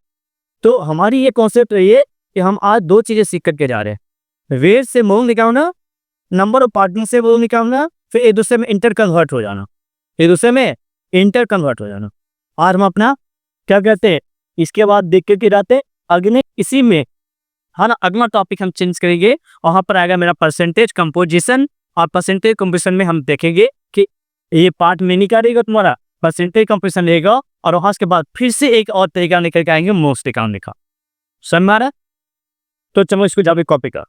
तो हमारी ये कॉन्सेप्ट रही है कि हम आज दो चीजें सीख करके जा रहे हैं। वेव से मोल निकालना, नंबर ऑफ पार्टिकल से मोल निकालना, फिर एक दूसरे में इंटर कन्वर्ट हो जाना। एक दूसरे में इंटर कन्वर्ट हो जाना। आज हम अपना क्या कहते हैं, इसके बाद देख के जाते अगले इसी में, हाँ ना, अगला टॉपिक हम चेंज करेंगे। वहां पर आएगा मेरा परसेंटेज कंपोजिशन। और परसेंटेज कंपोजिशन में हम देखेंगे कि ये पार्ट में निकालेगा तुम्हारा परसेंटेज कंपोजिशन लेगा, और वहां के बाद फिर से एक और तरीका निकल के आएंगे मोस्ट निकालने का। समझ में आ रहा है? तो चलो इसको जाके कॉपी कर।